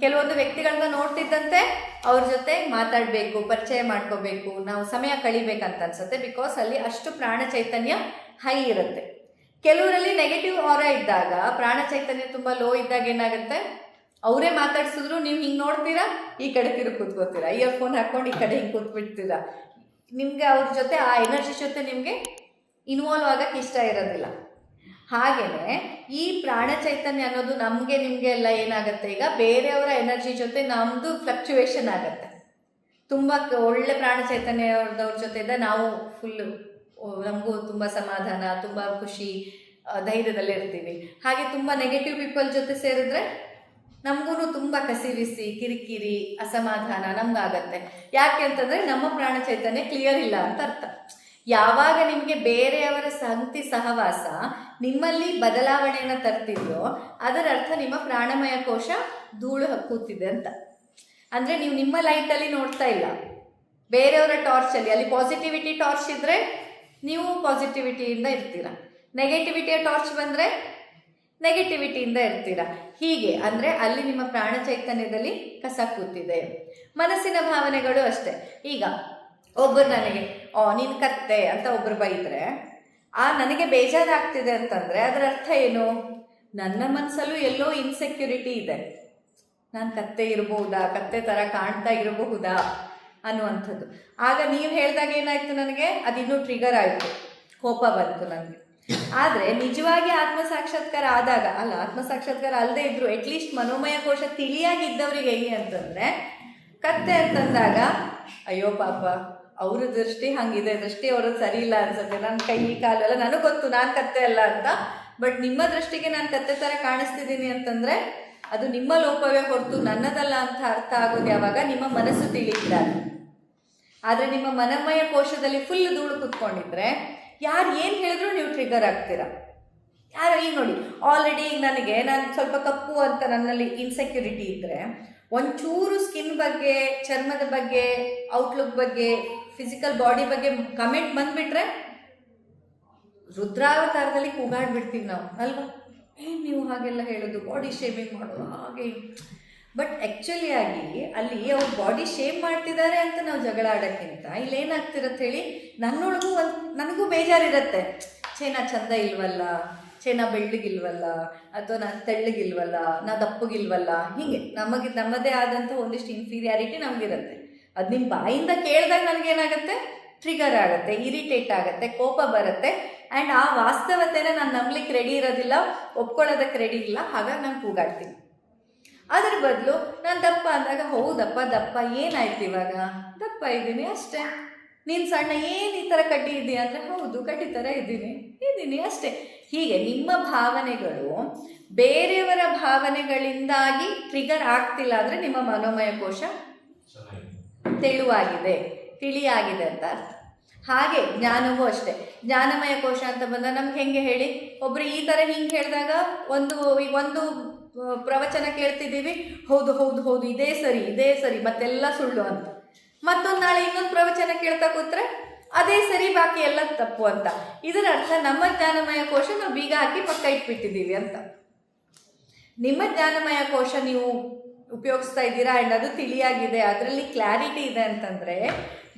ಕೆಲವೊಂದು ವ್ಯಕ್ತಿಗಳನ್ನ ನೋಡ್ತಿದ್ದಂತೆ ಅವ್ರ ಜೊತೆ ಮಾತಾಡಬೇಕು, ಪರಿಚಯ ಮಾಡ್ಕೋಬೇಕು, ನಾವು ಸಮಯ ಕಳಿಬೇಕಂತ ಅನ್ಸುತ್ತೆ. ಬಿಕಾಸ್ ಅಲ್ಲಿ ಅಷ್ಟು ಪ್ರಾಣ ಚೈತನ್ಯ ಹೈ ಇರುತ್ತೆ. ಕೆಲವರಲ್ಲಿ ನೆಗೆಟಿವ್ ಆರಾ ಇದ್ದಾಗ, ಪ್ರಾಣ ಚೈತನ್ಯ ತುಂಬ ಲೋ ಇದ್ದಾಗ ಏನಾಗುತ್ತೆ, ಅವರೇ ಮಾತಾಡ್ಸಿದ್ರು ನೀವು ಹಿಂಗೆ ನೋಡ್ತೀರಾ, ಈ ಕಡೆ ತಿರುಗಿ ಕೂತ್ಕೋತೀರಾ, ಇಯರ್ಫೋನ್ ಹಾಕ್ಕೊಂಡು ಈ ಕಡೆ ಹಿಂಗೆ ಕೂತ್ಬಿಡ್ತೀರಾ. ನಿಮಗೆ ಅವ್ರ ಜೊತೆ ಆ ಎನರ್ಜಿ ಜೊತೆ ನಿಮಗೆ ಇನ್ವಾಲ್ವ್ ಆಗೋಕ್ಕೆ ಇಷ್ಟ ಇರೋದಿಲ್ಲ. ಹಾಗೆಯೇ ಈ ಪ್ರಾಣ ಚೈತನ್ಯ ಅನ್ನೋದು ನಮಗೆ ನಿಮಗೆ ಎಲ್ಲ ಏನಾಗುತ್ತೆ, ಈಗ ಬೇರೆಯವರ ಎನರ್ಜಿ ಜೊತೆ ನಮ್ಮದು ಫ್ಲಕ್ಚುವೇಷನ್ ಆಗುತ್ತೆ. ತುಂಬ ಒಳ್ಳೆ ಪ್ರಾಣ ಚೈತನ್ಯದವ್ರ ಜೊತೆ ಇದ್ದ ನಾವು ಫುಲ್ಲು ನಮಗೂ ತುಂಬ ಸಮಾಧಾನ, ತುಂಬ ಖುಷಿ, ಧೈರ್ಯದಲ್ಲೇ ಇರ್ತೀವಿ. ಹಾಗೆ ತುಂಬ ನೆಗೆಟಿವ್ ಪೀಪಲ್ ಜೊತೆ ಸೇರಿದ್ರೆ ನಮಗೂ ತುಂಬ ಕಸಿವಿಸಿ ಕಿರಿಕಿರಿ ಅಸಮಾಧಾನ ನಮ್ಗಾಗತ್ತೆ. ಯಾಕೆ ಅಂತಂದರೆ ನಮ್ಮ ಪ್ರಾಣ ಚೈತನ್ಯ ಕ್ಲಿಯರ್ ಇಲ್ಲ ಅಂತ ಅರ್ಥ. ಯಾವಾಗ ನಿಮಗೆ ಬೇರೆಯವರ ಸಂಗತಿ ಸಹವಾಸ ನಿಮ್ಮಲ್ಲಿ ಬದಲಾವಣೆಯನ್ನು ತರ್ತಿದ್ಯೋ ಅದರ ಅರ್ಥ ನಿಮ್ಮ ಪ್ರಾಣಮಯ ಕೋಶ ಧೂಳು ಕೂತಿದೆ ಅಂತ. ಅಂದರೆ ನೀವು ನಿಮ್ಮ ಲೈಟಲ್ಲಿ ನೋಡ್ತಾ ಇಲ್ಲ, ಬೇರೆಯವರ ಟಾರ್ಚಲ್ಲಿ. ಅಲ್ಲಿ ಪಾಸಿಟಿವಿಟಿ ಟಾರ್ಚ್ ಇದ್ದರೆ ನೀವು ಪಾಸಿಟಿವಿಟಿಯಿಂದ ಇರ್ತೀರ, ನೆಗೆಟಿವಿಟಿಯ ಟಾರ್ಚ್ ಬಂದರೆ ನೆಗೆಟಿವಿಟಿಯಿಂದ ಇರ್ತೀರ. ಹೀಗೆ ಅಂದರೆ ಅಲ್ಲಿ ನಿಮ್ಮ ಪ್ರಾಣ ಚೈತನ್ಯದಲ್ಲಿ ಕಸ ಕೂತಿದೆ. ಮನಸ್ಸಿನ ಭಾವನೆಗಳು ಅಷ್ಟೇ. ಈಗ ಒಬ್ಬರು ನನಗೆ ನೀನು ಕತ್ತೆ ಅಂತ ಒಬ್ಬರು ಬೈದರೆ ನನಗೆ ಬೇಜಾರಾಗ್ತಿದೆ ಅಂತಂದರೆ ಅದರ ಅರ್ಥ ಏನು? ನನ್ನ ಮನಸ್ಸಲ್ಲೂ ಎಲ್ಲೋ ಇನ್ಸೆಕ್ಯೂರಿಟಿ ಇದೆ, ನಾನು ಕತ್ತೆ ಇರಬಹುದಾ, ಕತ್ತೆ ಥರ ಕಾಣ್ತಾ ಇರಬಹುದಾ ಅನ್ನುವಂಥದ್ದು. ಆಗ ನೀವು ಹೇಳಿದಾಗ ಏನಾಯಿತು, ನನಗೆ ಅದಿನ್ನೂ ಟ್ರಿಗರ್ ಆಯಿತು, ಕೋಪ ಬಂತು ನನಗೆ. ಆದರೆ ನಿಜವಾಗಿ ಆತ್ಮಸಾಕ್ಷಾತ್ಕಾರ ಆದಾಗ, ಆತ್ಮಸಾಕ್ಷಾತ್ಕಾರ ಅಲ್ಲದೆ ಇದ್ರು ಅಟ್ಲೀಸ್ಟ್ ಮನೋಮಯ ಕೋಶ ತಿಳಿಯಾಗಿದ್ದವ್ರಿಗೆ ಹೆಂಗೆ ಅಂತಂದರೆ, ಕತ್ತೆ ಅಂತಂದಾಗ ಅಯ್ಯೋ ಪಾಪ ಅವ್ರ ದೃಷ್ಟಿ ಹಂಗಿದೆ, ದೃಷ್ಟಿ ಅವ್ರದ್ದು ಸರಿ ಇಲ್ಲ ಅನ್ಸುತ್ತೆ, ನನ್ನ ಕೈ ಕಾಲೆಲ್ಲ ನನಗೆ ಗೊತ್ತು ನಾನು ಕತ್ತೆ ಅಲ್ಲ ಅಂತ. ಬಟ್ ನಿಮ್ಮ ದೃಷ್ಟಿಗೆ ನಾನು ಕತ್ತೆ ಥರ ಕಾಣಿಸ್ತಿದ್ದೀನಿ ಅಂತಂದರೆ ಅದು ನಿಮ್ಮ ಲೋಪವೇ ಹೊರತು ನನ್ನದಲ್ಲ ಅಂತ ಅರ್ಥ ಆಗೋದು ಯಾವಾಗ ನಿಮ್ಮ ಮನಸ್ಸು ತಿಳಿಯಿಲ್ಲ. ಆದರೆ ನಿಮ್ಮ ಮನೋಮಯ ಕೋಶದಲ್ಲಿ ಫುಲ್ ಧೂಳು ಕೂತ್ಕೊಂಡಿದ್ರೆ ಯಾರು ಏನು ಹೇಳಿದ್ರು ನೀವು ಟ್ರಿಗರ್ ಆಗ್ತೀರಾ. ಯಾರು ಈಗ ನೋಡಿ, ಆಲ್ರೆಡಿ ಈಗ ನಾನು ಸ್ವಲ್ಪ ಕಪ್ಪು ಅಂತ ನನ್ನಲ್ಲಿ ಇನ್ಸೆಕ್ಯೂರಿಟಿ ಇದ್ದರೆ ಒಂಚೂರು ಸ್ಕಿನ್ ಬಗ್ಗೆ, ಚರ್ಮದ ಬಗ್ಗೆ, ಔಟ್ಲುಕ್ ಬಗ್ಗೆ, ಫಿಸಿಕಲ್ ಬಾಡಿ ಬಗ್ಗೆ ಕಮೆಂಟ್ ಬಂದುಬಿಟ್ರೆ ರುದ್ರಾವತಾರದಲ್ಲಿ ಕೂಗಾಡ್ಬಿಡ್ತೀವಿ ನಾವು ಅಲ್ವಾ. ನೀವು ಹಾಗೆಲ್ಲ ಹೇಳೋದು, ಬಾಡಿ ಶೇಮಿಂಗ್ ಮಾಡೋದು ಹಾಗೆ. ಬಟ್ ಆ್ಯಕ್ಚುಲಿ ಆಗಿ ಅಲ್ಲಿ ಅವ್ರು ಬಾಡಿ ಶೇಮ್ ಮಾಡ್ತಿದ್ದಾರೆ ಅಂತ ನಾವು ಜಗಳ ಆಡೋಕ್ಕಿಂತ ಇಲ್ಲೇನಾಗ್ತಿರತ್ತೆ ಹೇಳಿ, ನನ್ನೊಳಗೂ ನನಗೂ ಬೇಜಾರಿರುತ್ತೆ. ನಾ ಚಂದ ಇಲ್ವಲ್ಲ, ನಾ ಬೆಳ್ಳಗಿಲ್ವಲ್ಲ, ಅಥವಾ ನಾನು ತೆಳ್ಳಗಿಲ್ವಲ್ಲ, ನಾ ದಪ್ಪಗಿಲ್ವಲ್ಲ, ಹೀಗೆ ನಮ್ಮದೇ ಆದಂಥ ಒಂದಿಷ್ಟು ಇನ್ಫೀರಿಯಾರಿಟಿ ನಮಗಿರುತ್ತೆ. ಅದು ನಿಮ್ಮ ಬಾಯಿಂದ ಕೇಳಿದಾಗ ನನಗೇನಾಗುತ್ತೆ, ಟ್ರಿಗರ್ ಆಗುತ್ತೆ, ಇರಿಟೇಟ್ ಆಗುತ್ತೆ, ಕೋಪ ಬರುತ್ತೆ. ಆ್ಯಂಡ್ ಆ ವಾಸ್ತವತೆನ ನಾನು ನಂಬಲಿಕ್ಕೆ ರೆಡಿ ಇರೋದಿಲ್ಲ, ಒಪ್ಕೊಳ್ಳೋದಕ್ಕೆ ರೆಡಿ ಇಲ್ಲ. ಹಾಗಾಗಿ ನಾನು ಕೂಗಾಡ್ತೀನಿ. ಅದ್ರ ಬದಲು ನಾನು ದಪ್ಪ ಅಂದಾಗ, ಹೌದಪ್ಪ ದಪ್ಪ, ಏನಾಯ್ತು ಇವಾಗ, ದಪ್ಪ ಇದ್ದೀನಿ ಅಷ್ಟೇ. ನೀನು ಸಣ್ಣ, ಏನು ಈ ಥರ ಕಡ್ಡಿ ಇದ್ದೀಯ ಅಂದರೆ, ಹೌದು ಕಡ್ಡಿ ಥರ ಇದ್ದೀನಿ ಅಷ್ಟೇ. ಹೀಗೆ ನಿಮ್ಮ ಭಾವನೆಗಳು ಬೇರೆಯವರ ಭಾವನೆಗಳಿಂದಾಗಿ ಟ್ರಿಗರ್ ಆಗ್ತಿಲ್ಲ ಅಂದರೆ ನಿಮ್ಮ ಮನೋಮಯ ಕೋಶ ತಿಳಿಯಾಗಿದೆ ಅಂತ ಅರ್ಥ. ಹಾಗೆ ಜ್ಞಾನವೂ ಅಷ್ಟೇ. ಜ್ಞಾನಮಯ ಕೋಶ ಅಂತ ಬಂದಾಗ ನಮ್ಗೆ ಹೆಂಗೆ ಹೇಳಿ, ಒಬ್ಬರು ಈ ಥರ ಹಿಂಗೆ ಹೇಳಿದಾಗ ಒಂದು ಪ್ರವಚನ ಕೇಳ್ತಿದ್ದೀವಿ, ಹೌದು ಹೌದು ಹೌದು ಇದೇ ಸರಿ ಮತ್ತೆಲ್ಲ ಸುಳ್ಳು ಅಂತ. ಮತ್ತೊಂದು ನಾಳೆ ಇನ್ನೊಂದು ಪ್ರವಚನ ಕೇಳ್ತಾ ಕೂತ್ರೆ ಅದೇ ಸರಿ ಬಾಕಿ ಎಲ್ಲ ತಪ್ಪು ಅಂತ. ಇದರ ಅರ್ಥ ನಮ್ಮ ಜ್ಞಾನಮಯ ಕೋಶ ನಾವು ಬೀಗ ಹಾಕಿ ಪಕ್ಕ ಇಟ್ಬಿಟ್ಟಿದ್ದೀವಿ ಅಂತ. ನಿಮ್ಮ ಜ್ಞಾನಮಯ ಕೋಶ ನೀವು ಉಪಯೋಗಿಸ್ತಾ ಇದ್ದೀರಾ ಆ್ಯಂಡ್ ಅದು ತಿಳಿಯಾಗಿದೆ, ಅದರಲ್ಲಿ ಕ್ಲಾರಿಟಿ ಇದೆ ಅಂತಂದರೆ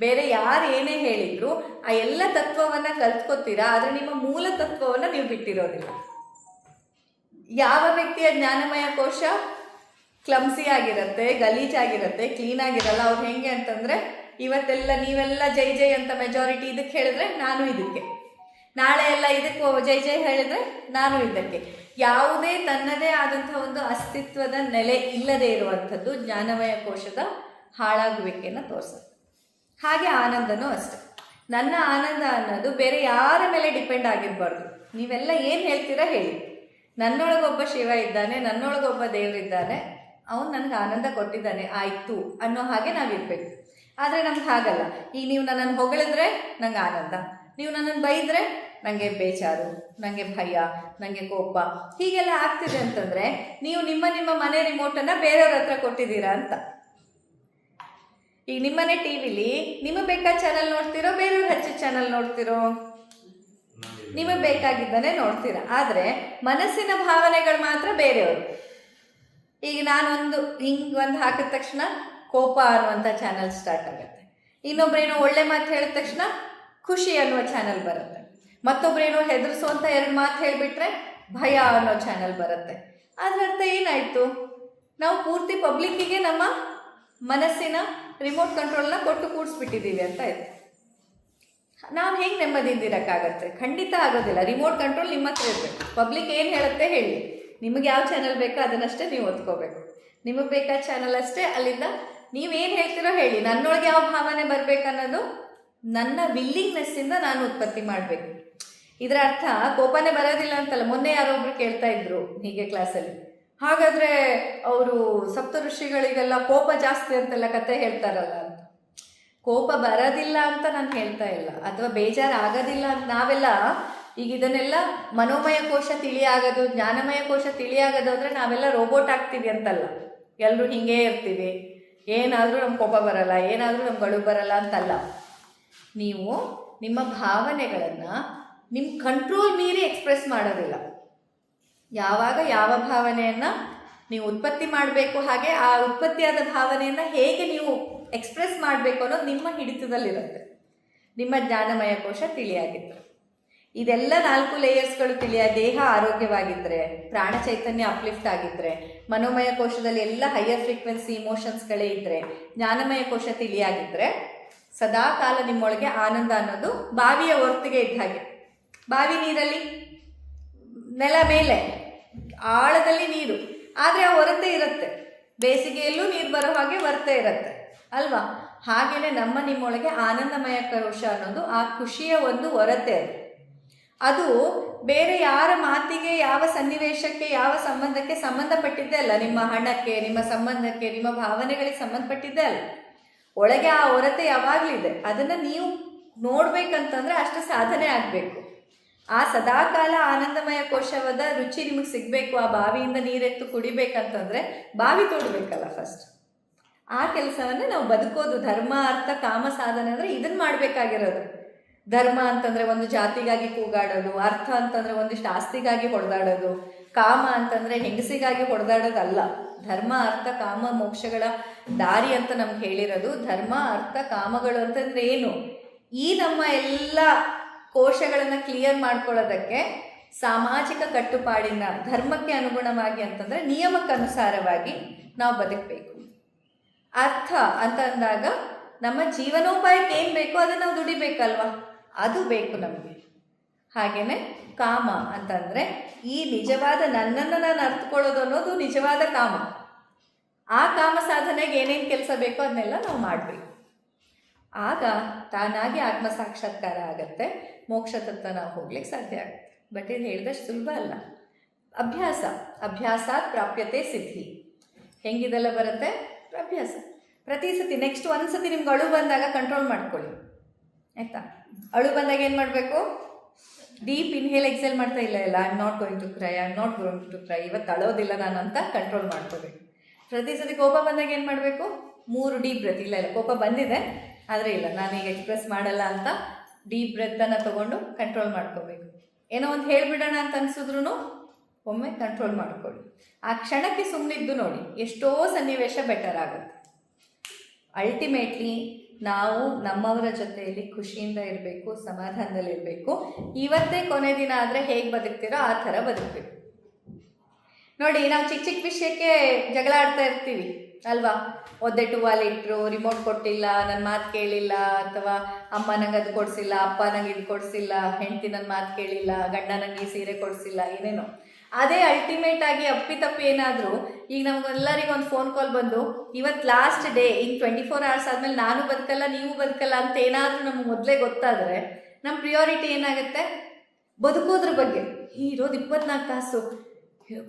ಬೇರೆ ಯಾರು ಏನೇ ಹೇಳಿದ್ರು ಆ ಎಲ್ಲ ತತ್ವವನ್ನು ಕಲ್ತ್ಕೋತೀರಾ. ಆದರೆ ನಿಮ್ಮ ಮೂಲ ತತ್ವವನ್ನು ನೀವು ಬಿಟ್ಟಿರೋದಿಲ್ಲ. ಯಾವ ವ್ಯಕ್ತಿಯ ಜ್ಞಾನಮಯ ಕೋಶ ಕ್ಲಮ್ಸಿ ಆಗಿರುತ್ತೆ, ಗಲೀಜಾಗಿರುತ್ತೆ, ಕ್ಲೀನಾಗಿರಲ್ಲ, ಅವ್ರು ಹೆಂಗೆ ಅಂತಂದರೆ ಇವತ್ತೆಲ್ಲ ನೀವೆಲ್ಲ ಜೈ ಜೈ ಅಂತ ಮೆಜಾರಿಟಿ ಇದಕ್ಕೆ ಹೇಳಿದ್ರೆ ನಾನು ಇದಕ್ಕೆ, ನಾಳೆ ಎಲ್ಲ ಇದಕ್ಕೆ ಜೈ ಜೈ ಹೇಳಿದ್ರೆ ನಾನು ಇದಕ್ಕೆ. ಯಾವುದೇ ತನ್ನದೇ ಆದಂಥ ಒಂದು ಅಸ್ತಿತ್ವದ ನೆಲೆ ಇಲ್ಲದೆ ಇರುವಂಥದ್ದು ಜ್ಞಾನಮಯ ಕೋಶದ ಹಾಳಾಗುವಿಕೆಯನ್ನು ತೋರಿಸುತ್ತೆ. ಹಾಗೆ ಆನಂದನೂ ಅಷ್ಟೆ. ನನ್ನ ಆನಂದ ಅನ್ನೋದು ಬೇರೆ ಯಾರ ಮೇಲೆ ಡಿಪೆಂಡ್ ಆಗಿರಬಾರ್ದು. ನೀವೆಲ್ಲ ಏನು ಹೇಳ್ತೀರಾ ಹೇಳಿ, ನನ್ನೊಳಗೊಬ್ಬ ಶಿವ ಇದ್ದಾನೆ, ನನ್ನೊಳಗೊಬ್ಬ ದೇವರಿದ್ದಾನೆ, ಅವನು ನನಗೆ ಆನಂದ ಕೊಟ್ಟಿದ್ದಾನೆ, ಆಯಿತು ಅನ್ನೋ ಹಾಗೆ ನಾವಿರಬೇಕು. ಆದರೆ ನಮ್ಗೆ ಹಾಗಲ್ಲ. ಈಗ ನೀವು ನನ್ನನ್ನು ಹೊಗಳಿದ್ರೆ ನಂಗೆ ಆನಂದ, ನೀವು ನನ್ನನ್ನು ಬೈದರೆ ನನಗೆ ಬೇಜಾರು, ನನಗೆ ಭಯ, ನನಗೆ ಕೋಪ, ಹೀಗೆಲ್ಲ ಆಗ್ತಿದೆ ಅಂತಂದರೆ ನೀವು ನಿಮ್ಮ ಮನೆ ರಿಮೋಟನ್ನು ಬೇರೆಯವ್ರ ಹತ್ರ ಕೊಟ್ಟಿದ್ದೀರಾ ಅಂತ. ಈಗ ನಿಮ್ಮನೆ ಟಿ ವಿಲಿ ನಿಮಗೆ ಬೇಕಾದ ಚಾನಲ್ ನೋಡ್ತಿರೋ, ಬೇರೆಯವ್ರು ಹಚ್ಚಿದ ಚಾನಲ್ ನೋಡ್ತಿರೋ, ನಿಮಗೆ ಬೇಕಾಗಿದ್ದಾನೆ ನೋಡ್ತೀರಾ. ಆದರೆ ಮನಸ್ಸಿನ ಭಾವನೆಗಳು ಮಾತ್ರ ಬೇರೆಯವರು. ಈಗ ನಾನೊಂದು ಹಿಂಗೆ ಹಾಕಿದ ತಕ್ಷಣ ಕೋಪ ಅನ್ನುವಂಥ ಚಾನಲ್ ಸ್ಟಾರ್ಟ್ ಆಗುತ್ತೆ. ಇನ್ನೊಬ್ರೇನೋ ಒಳ್ಳೆ ಮಾತು ಹೇಳಿದ ತಕ್ಷಣ ಖುಷಿ ಅನ್ನುವ ಚಾನಲ್ ಬರುತ್ತೆ. ಮತ್ತೊಬ್ರೇನೋ ಹೆದರಿಸುವಂಥ 2 ಮಾತು ಹೇಳಿಬಿಟ್ರೆ ಭಯ ಅನ್ನೋ ಚಾನಲ್ ಬರುತ್ತೆ. ಅದರ ಅರ್ಥ ಏನಾಯಿತು, ನಾವು ಪೂರ್ತಿ ಪಬ್ಲಿಕ್ಕಿಗೆ ನಮ್ಮ ಮನಸ್ಸಿನ ರಿಮೋಟ್ ಕಂಟ್ರೋಲ್ನ ಕೊಟ್ಟು ಕೂಡಿಸ್ಬಿಟ್ಟಿದ್ದೀವಿ ಅಂತ ಆಯಿತು. ನಾವು ಹೇಗೆ ನೆಮ್ಮದಿಯಿಂದಿರೋಕ್ಕಾಗತ್ತೆ? ಖಂಡಿತ ಆಗೋದಿಲ್ಲ. ರಿಮೋಟ್ ಕಂಟ್ರೋಲ್ ನಿಮ್ಮ ಹತ್ರ ಇರಬೇಕು. ಪಬ್ಲಿಕ್ ಏನು ಹೇಳುತ್ತೆ ಹೇಳಿ, ನಿಮಗೆ ಯಾವ ಚಾನಲ್ ಬೇಕೋ ಅದನ್ನಷ್ಟೇ ನೀವು ಒತ್ಕೋಬೇಕು. ನಿಮಗೆ ಬೇಕಾದ ಚಾನಲ್ ಅಷ್ಟೇ, ಅಲ್ಲಿಂದ ನೀವೇನು ಹೇಳ್ತೀರೋ ಹೇಳಿ. ನನ್ನೊಳಗೆ ಯಾವ ಭಾವನೆ ಬರಬೇಕನ್ನೋದು ನನ್ನ ವಿಲ್ಲಿಂಗ್ನೆಸ್ಸಿಂದ ನಾನು ಉತ್ಪತ್ತಿ ಮಾಡಬೇಕು. ಇದರ ಅರ್ಥ ಕೋಪನೇ ಬರೋದಿಲ್ಲ ಅಂತಲ್ಲ. ಮೊನ್ನೆ ಯಾರೊಬ್ರು ಕೇಳ್ತಾ ಇದ್ರು ಹೀಗೆ ಕ್ಲಾಸಲ್ಲಿ, ಹಾಗಾದರೆ ಅವರು ಸಪ್ತ ಋಷಿಗಳಿಗೆಲ್ಲ ಕೋಪ ಜಾಸ್ತಿ ಅಂತೆಲ್ಲ ಕತೆ ಹೇಳ್ತಾರಲ್ಲ ಅಂತ. ಕೋಪ ಬರೋದಿಲ್ಲ ಅಂತ ನಾನು ಹೇಳ್ತಾ ಇಲ್ಲ, ಅಥವಾ ಬೇಜಾರಾಗೋದಿಲ್ಲ ಅಂತ. ನಾವೆಲ್ಲ ಈಗ ಇದನ್ನೆಲ್ಲ ಮನೋಮಯ ಕೋಶ ತಿಳಿಯಾಗೋದು, ಜ್ಞಾನಮಯ ಕೋಶ ತಿಳಿಯಾಗೋದು ಅಂದರೆ ನಾವೆಲ್ಲ ರೋಬೋಟ್ ಆಗ್ತೀವಿ ಅಂತಲ್ಲ. ಎಲ್ಲರೂ ಹೀಗೇ ಇರ್ತೀವಿ, ಏನಾದರೂ ನಮ್ಗೆ ಕೋಪ ಬರಲ್ಲ, ಏನಾದರೂ ನಮ್ಗೆ ಅಳು ಬರಲ್ಲ ಅಂತಲ್ಲ. ನೀವು ನಿಮ್ಮ ಭಾವನೆಗಳನ್ನು ನಿಮ್ಮ ಕಂಟ್ರೋಲ್ ಮೀರಿ ಎಕ್ಸ್ಪ್ರೆಸ್ ಮಾಡೋದಿಲ್ಲ. ಯಾವಾಗ ಯಾವ ಭಾವನೆಯನ್ನು ನೀವು ಉತ್ಪತ್ತಿ ಮಾಡಬೇಕು, ಹಾಗೆ ಆ ಉತ್ಪತ್ತಿಯಾದ ಭಾವನೆಯನ್ನು ಹೇಗೆ ನೀವು ಎಕ್ಸ್ಪ್ರೆಸ್ ಮಾಡಬೇಕು ಅನ್ನೋದು ನಿಮ್ಮ ಹಿಡಿತದಲ್ಲಿರುತ್ತೆ. ನಿಮ್ಮ ಜ್ಞಾನಮಯ ಕೋಶ ತಿಳಿಯಾಗಿದ್ದರೆ, ಇದೆಲ್ಲ 4 ಲೇಯರ್ಸ್ಗಳು ದೇಹ ಆರೋಗ್ಯವಾಗಿದ್ದರೆ, ಪ್ರಾಣ ಚೈತನ್ಯ ಅಪ್ಲಿಫ್ಟ್ ಆಗಿದ್ದರೆ, ಮನೋಮಯ ಕೋಶದಲ್ಲಿ ಎಲ್ಲ ಹೈಯರ್ ಫ್ರೀಕ್ವೆನ್ಸಿ ಇಮೋಷನ್ಸ್ಗಳೇ ಇದ್ದರೆ, ಜ್ಞಾನಮಯ ಕೋಶ ತಿಳಿಯಾಗಿದ್ದರೆ, ಸದಾ ಕಾಲ ನಿಮ್ಮೊಳಗೆ ಆನಂದ ಅನ್ನೋದು ಬಾವಿಯ ಹೊರ್ತಿಗೆ ಇದ್ದ ಹಾಗೆ. ಬಾವಿ ನೀರಲ್ಲಿ ನೆಲ ಮೇಲೆ ಆಳದಲ್ಲಿ ನೀರು, ಆದರೆ ಆ ಹೊರತೆ ಇರುತ್ತೆ. ಬೇಸಿಗೆಯಲ್ಲೂ ನೀರು ಬರೋ ಹಾಗೆ ಹೊರತೆ ಇರುತ್ತೆ ಅಲ್ವಾ? ಹಾಗೆಯೇ ನಿಮ್ಮೊಳಗೆ ಆನಂದಮಯ ಕೋಶ ಅನ್ನೋದು ಆ ಖುಷಿಯ ಒಂದು ಹೊರತೆ. ಅದು ಬೇರೆ ಯಾರ ಮಾತಿಗೆ, ಯಾವ ಸನ್ನಿವೇಶಕ್ಕೆ, ಯಾವ ಸಂಬಂಧಕ್ಕೆ ಸಂಬಂಧಪಟ್ಟಿದ್ದೇ ಅಲ್ಲ. ನಿಮ್ಮ ಹಣಕ್ಕೆ, ನಿಮ್ಮ ಸಂಬಂಧಕ್ಕೆ, ನಿಮ್ಮ ಭಾವನೆಗಳಿಗೆ ಸಂಬಂಧಪಟ್ಟಿದ್ದೇ ಅಲ್ಲ. ಒಳಗೆ ಆ ಹೊರತೆ ಯಾವಾಗಲಿದೆ. ಅದನ್ನು ನೀವು ನೋಡ್ಬೇಕಂತಂದರೆ ಅಷ್ಟು ಸಾಧನೆ ಆಗಬೇಕು. ಆ ಸದಾಕಾಲ ಆನಂದಮಯ ಕೋಶವಾದ ರುಚಿ ನಿಮಗೆ ಸಿಗಬೇಕು. ಆ ಬಾವಿಯಿಂದ ನೀರೆತ್ತು ಕುಡಿಬೇಕಂತಂದರೆ ಬಾವಿ ತೋಡಬೇಕಲ್ಲ ಫಸ್ಟ್. ಆ ಕೆಲಸವನ್ನೇ ನಾವು ಬದುಕೋದು. ಧರ್ಮ, ಅರ್ಥ, ಕಾಮ ಸಾಧನೆ ಅಂದರೆ ಇದನ್ನು ಮಾಡಬೇಕಾಗಿರೋದು. ಧರ್ಮ ಅಂತಂದರೆ ಒಂದು ಜಾತಿಗಾಗಿ ಕೂಗಾಡೋದು, ಅರ್ಥ ಅಂತಂದರೆ ಒಂದಿಷ್ಟು ಆಸ್ತಿಗಾಗಿ ಹೊಡೆದಾಡೋದು, ಕಾಮ ಅಂತಂದರೆ ಹೆಂಗಸಿಗಾಗಿ ಹೊಡೆದಾಡೋದಲ್ಲ. ಧರ್ಮ, ಅರ್ಥ, ಕಾಮ, ಮೋಕ್ಷಗಳ ದಾರಿ ಅಂತ ನಮ್ಗೆ ಹೇಳಿರೋದು. ಧರ್ಮ, ಅರ್ಥ, ಕಾಮಗಳು ಅಂತಂದರೆ ಏನು? ಈ ನಮ್ಮ ಎಲ್ಲ ಕೋಶಗಳನ್ನು ಕ್ಲಿಯರ್ ಮಾಡ್ಕೊಳ್ಳೋದಕ್ಕೆ ಸಾಮಾಜಿಕ ಕಟ್ಟುಪಾಡಿನ ಧರ್ಮಕ್ಕೆ ಅನುಗುಣವಾಗಿ ಅಂತಂದರೆ ನಿಯಮಕ್ಕನುಸಾರವಾಗಿ ನಾವು ಬದುಕಬೇಕು. ಅರ್ಥ ಅಂತ ಅಂದಾಗ ನಮ್ಮ ಜೀವನೋಪಾಯಕ್ಕೆ ಏನು ಬೇಕೋ ಅದನ್ನು ನಾವು ದುಡಿಬೇಕಲ್ವ, ಅದು ಬೇಕು ನಮಗೆ. ಹಾಗೆಯೇ ಕಾಮ ಅಂತಂದರೆ ಈ ನಿಜವಾದ ನನ್ನನ್ನು ನಾನು ಅರ್ಥಕೊಳ್ಳೋದು ಅನ್ನೋದು ನಿಜವಾದ ಕಾಮ. ಆ ಕಾಮ ಸಾಧನೆಗೆ ಏನೇನು ಕೆಲಸ ಬೇಕೋ ಅದನ್ನೆಲ್ಲ ನಾವು ಮಾಡಬೇಕು. ಆಗ ತಾನಾಗಿ ಆತ್ಮ ಸಾಕ್ಷಾತ್ಕಾರ ಆಗತ್ತೆ, ಮೋಕ್ಷ ತತ್ವ ನಾವು ಹೋಗ್ಲಿಕ್ಕೆ ಸಾಧ್ಯ ಆಗುತ್ತೆ. ಬಟ್ ಇದು ಹೇಳಿದಷ್ಟು ಸುಲಭ ಅಲ್ಲ. ಅಭ್ಯಾಸಾತ್ ಪ್ರಾಪ್ಯತೆ ಸಿದ್ಧಿ. ಹೆಂಗಿದೆಲ್ಲ ಬರುತ್ತೆ? ಅಭ್ಯಾಸ. ಪ್ರತಿ ಸತಿ ನೆಕ್ಸ್ಟ್ ಒಂದು ಸತಿ ನಿಮ್ಗೆ ಅಳು ಬಂದಾಗ ಕಂಟ್ರೋಲ್ ಮಾಡ್ಕೊಳ್ಳಿ, ಆಯಿತಾ? ಅಳು ಬಂದಾಗ ಏನು ಮಾಡಬೇಕು? ಡೀಪ್ ಇನ್ಹೇಲ್ ಎಕ್ಸೇಲ್ ಮಾಡ್ತಾ ಇಲ್ಲ I am not going to cry, I am not going to cry, ಇವತ್ತು ಅಳೋದಿಲ್ಲ ನಾನು ಅಂತ ಕಂಟ್ರೋಲ್ ಮಾಡ್ಕೋಬೇಕು. ಪ್ರತಿ ಸತಿ ಕೋಪ ಬಂದಾಗ ಏನು ಮಾಡಬೇಕು? 3 ಡೀಪ್ ಬ್ರೆತ್. ಇಲ್ಲ ಕೋಪ ಬಂದಿದೆ ಆದರೆ ಇಲ್ಲ, ನಾನೀಗ ಎಕ್ಸ್ಪ್ರೆಸ್ ಮಾಡಲ್ಲ ಅಂತ ಡೀಪ್ ಬ್ರೆತ್ತನ್ನು ತೊಗೊಂಡು ಕಂಟ್ರೋಲ್ ಮಾಡ್ಕೋಬೇಕು. ಏನೋ ಒಂದು ಹೇಳಿಬಿಡೋಣ ಅಂತ ಅನಿಸಿದ್ರು ಒಮ್ಮೆ ಕಂಟ್ರೋಲ್ ಮಾಡ್ಕೊಳ್ಳಿ. ಆ ಕ್ಷಣಕ್ಕೆ ಸುಮ್ಮನಿದ್ದು ನೋಡಿ, ಎಷ್ಟೋ ಸನ್ನಿವೇಶ ಬೆಟರ್ ಆಗುತ್ತೆ. ಅಲ್ಟಿಮೇಟ್ಲಿ ನಾವು ನಮ್ಮವರ ಜೊತೆಯಲ್ಲಿ ಖುಷಿಯಿಂದ ಇರಬೇಕು, ಸಮಾಧಾನದಲ್ಲಿರಬೇಕು. ಇವತ್ತೇ ಕೊನೆ ದಿನ ಆದರೆ ಹೇಗೆ ಬದುಕ್ತೀರೋ ಆ ಥರ ಬದುಕಬೇಕು. ನೋಡಿ, ನಾವು ಚಿಕ್ಕ ಚಿಕ್ಕ ವಿಷಯಕ್ಕೆ ಜಗಳ ಆಡ್ತಾ ಇರ್ತೀವಿ ಅಲ್ವಾ? ಒದ್ದೆ ಟುವಾಲ್ ಇಟ್ಟರು, ರಿಮೋಟ್ ಕೊಟ್ಟಿಲ್ಲ, ನನ್ನ ಮಾತು ಕೇಳಿಲ್ಲ, ಅಥವಾ ಅಮ್ಮ ನಂಗೆ ಅದು ಕೊಡಿಸಿಲ್ಲ, ಅಪ್ಪ ನಂಗೆ ಇದು ಕೊಡಿಸಿಲ್ಲ, ಹೆಂಡತಿ ನನ್ನ ಮಾತು ಕೇಳಿಲ್ಲ, ಗಂಡ ನಂಗೆ ಈ ಸೀರೆ ಕೊಡಿಸಿಲ್ಲ, ಏನೇನೋ. ಅದೇ ಅಲ್ಟಿಮೇಟ್ ಆಗಿ ಅಪ್ಪಿತಪ್ಪಿ ಏನಾದರೂ ಈಗ ನಮಗೆಲ್ಲರಿಗೂ ಒಂದು ಫೋನ್ ಕಾಲ್ ಬಂದು ಇವತ್ತು ಲಾಸ್ಟ್ ಡೇ, ಇನ್ನು 24 hours ಆದಮೇಲೆ ನಾನು ಬದುಕಲ್ಲ ನೀವು ಬದುಕಲ್ಲ ಅಂತ ಏನಾದರೂ ನಮ್ಗೆ ಮೊದಲೇ ಗೊತ್ತಾದರೆ ನಮ್ಮ ಪ್ರಿಯಾರಿಟಿ ಏನಾಗುತ್ತೆ? ಬದುಕೋದ್ರ ಬಗ್ಗೆ. ಇರೋದು 24 ತಾಸು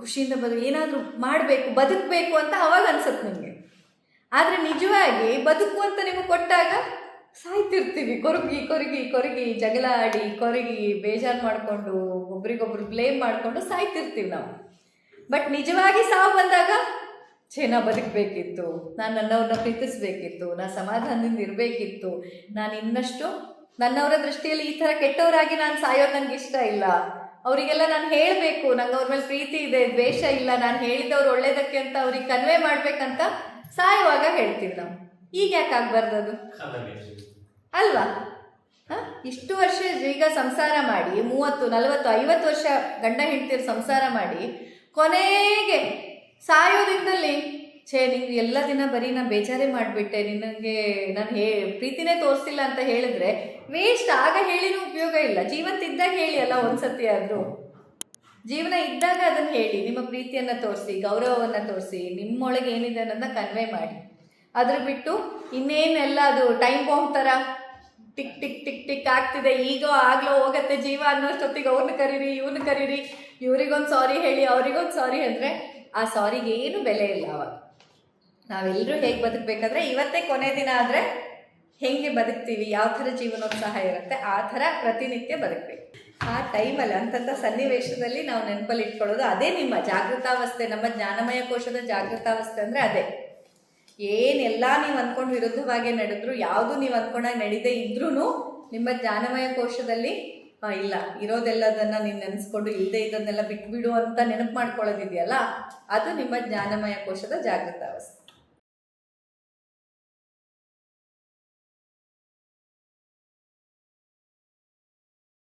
ಖುಷಿಯಿಂದ ಏನಾದರೂ ಮಾಡಬೇಕು, ಬದುಕಬೇಕು ಅಂತ ಅವಾಗ ಅನ್ಸುತ್ತೆ ನಿಮಗೆ. ಆದರೆ ನಿಜವಾಗಿ ಬದುಕು ಅಂತ ನಿಮಗೆ ಕೊಟ್ಟಾಗ ಸಾಯ್ತಿರ್ತೀವಿ, ಕೊರಗಿ ಕೊರಗಿ ಕೊರಗಿ, ಜಗಳ ಆಡಿ ಕೊರಗಿ, ಬೇಜಾರು ಮಾಡಿಕೊಂಡು, ಒಬ್ರಿಗೊಬ್ರು ಬ್ಲೇಮ್ ಮಾಡಿಕೊಂಡು ಸಾಯ್ತಿರ್ತೀವಿ ನಾವು. ಬಟ್ ನಿಜವಾಗಿ ಸಾವು ಬಂದಾಗ ನಾ ಬದುಕಬೇಕಿತ್ತು, ನಾನು ನನ್ನವ್ರನ್ನ ಪ್ರೀತಿಸ್ಬೇಕಿತ್ತು, ನಾನು ಸಮಾಧಾನದಿಂದ ಇರಬೇಕಿತ್ತು, ನಾನು ಇನ್ನಷ್ಟು ನನ್ನವರ ದೃಷ್ಟಿಯಲ್ಲಿ ಈ ಥರ ಕೆಟ್ಟವರಾಗಿ ನಾನು ಸಾಯೋದು ನನಗೆ ಇಷ್ಟ ಇಲ್ಲ, ಅವರಿಗೆಲ್ಲ ನಾನು ಹೇಳಬೇಕು, ನಂಗೆ ಅವ್ರ ಮೇಲೆ ಪ್ರೀತಿ ಇದೆ, ದ್ವೇಷ ಇಲ್ಲ, ನಾನು ಹೇಳಿದವ್ರು ಒಳ್ಳೇದಕ್ಕೆ ಅಂತ ಅವ್ರಿಗೆ ಕನ್ವೆ ಮಾಡಬೇಕಂತ ಸಾಯುವಾಗ ಹೇಳ್ತೀವಿ ನಾವು. ಈಗ ಯಾಕೆ ಆಗಬಾರ್ದು ಅದು ಅಲ್ವಾ? ಇಷ್ಟು ವರ್ಷ ಈಗ ಸಂಸಾರ ಮಾಡಿ 30, 40, 50 ವರ್ಷ ಗಂಡ ಹೆಂಡ್ತಿರು ಸಂಸಾರ ಮಾಡಿ ಕೊನೆಗೆ ಸಾಯೋದ್ರಿಂದಲ್ಲಿ ನಿಂಗೆ ಎಲ್ಲ ದಿನ ಬರೀ ನಾನು ಬೇಜಾರೇ ಮಾಡಿಬಿಟ್ಟೆ, ನಿನಗೆ ನಾನು ಪ್ರೀತಿನೇ ತೋರಿಸಿಲ್ಲ ಅಂತ ಹೇಳಿದ್ರೆ ವೇಸ್ಟ್. ಆಗ ಹೇಳಿನೂ ಉಪಯೋಗ ಇಲ್ಲ. ಜೀವಂತ ಇದ್ದಾಗ ಹೇಳಿ ಅಲ್ಲ, ಒಂದ್ಸತಿ ಆದರೂ ಜೀವನ ಇದ್ದಾಗ ಅದನ್ನು ಹೇಳಿ, ನಿಮ್ಮ ಪ್ರೀತಿಯನ್ನು ತೋರಿಸಿ, ಗೌರವವನ್ನು ತೋರಿಸಿ, ನಿಮ್ಮೊಳಗೆ ಏನಿದೆ ಅನ್ನೋದನ್ನ ಕನ್ವೆ ಮಾಡಿ. ಅದ್ರ ಬಿಟ್ಟು ಇನ್ನೇನೆಲ್ಲ ಅದು ಟೈಮ್ ಬಾಂಬ್ ಥರ ಟಿಕ್ ಟಿಕ್ ಟಿಕ್ ಟಿಕ್ ಆಗ್ತಿದೆ, ಈಗ ಆಗ್ಲೋ ಹೋಗತ್ತೆ ಜೀವ ಅನ್ನೋಷ್ಟೊತ್ತಿಗೆ ಅವ್ರನ್ನ ಕರೀರಿ, ಇವ್ರನ್ನ ಕರೀರಿ, ಇವ್ರಿಗೊಂದು ಸಾರಿ ಹೇಳಿ, ಅವ್ರಿಗೊಂದು ಸಾರಿ ಅಂದರೆ ಆ ಸಾರಿಗೆ ಏನು ಬೆಲೆ ಇಲ್ಲ ಅವಾಗ. ನಾವೆಲ್ಲರೂ ಹೇಗೆ ಬದುಕಬೇಕಾದ್ರೆ ಇವತ್ತೇ ಕೊನೆ ದಿನ ಆದರೆ ಹೇಗೆ ಬದುಕ್ತೀವಿ, ಯಾವ ಥರ ಜೀವನೋತ್ಸಾಹ ಇರುತ್ತೆ ಆ ಥರ ಪ್ರತಿನಿತ್ಯ ಬದುಕಬೇಕು. ಆ ಟೈಮಲ್ಲಿ ಅಂತಂಥ ಸನ್ನಿವೇಶದಲ್ಲಿ ನಾವು ನೆನಪಲ್ಲಿ ಇಟ್ಕೊಳ್ಳೋದು ಅದೇ ನಿಮ್ಮ ಜಾಗೃತಾವಸ್ಥೆ. ನಮ್ಮ ಜ್ಞಾನಮಯ ಕೋಶದ ಜಾಗೃತಾವಸ್ಥೆ ಅಂದರೆ ಅದೇ. ಏನೆಲ್ಲ ನೀವು ಅಂದ್ಕೊಂಡು ವಿರುದ್ಧವಾಗಿ ನಡೆದ್ರು, ಯಾವುದು ನೀವು ಅಂದ್ಕೊಂಡಾಗ ನಡೀದೇ ಇದ್ರೂ ನಿಮ್ಮ ಜ್ಞಾನಮಯ ಕೋಶದಲ್ಲಿ ಇಲ್ಲ ಇರೋದೆಲ್ಲದನ್ನು ನೀನು ನೆನೆಸ್ಕೊಂಡು ಇಲ್ಲದೆ ಇದನ್ನೆಲ್ಲ ಬಿಟ್ಬಿಡು ಅಂತ ನೆನಪು ಮಾಡ್ಕೊಳ್ಳೋದಿದೆಯಲ್ಲ, ಅದು ನಿಮ್ಮ ಜ್ಞಾನಮಯ ಕೋಶದ ಜಾಗೃತಾವಸ್ಥೆ.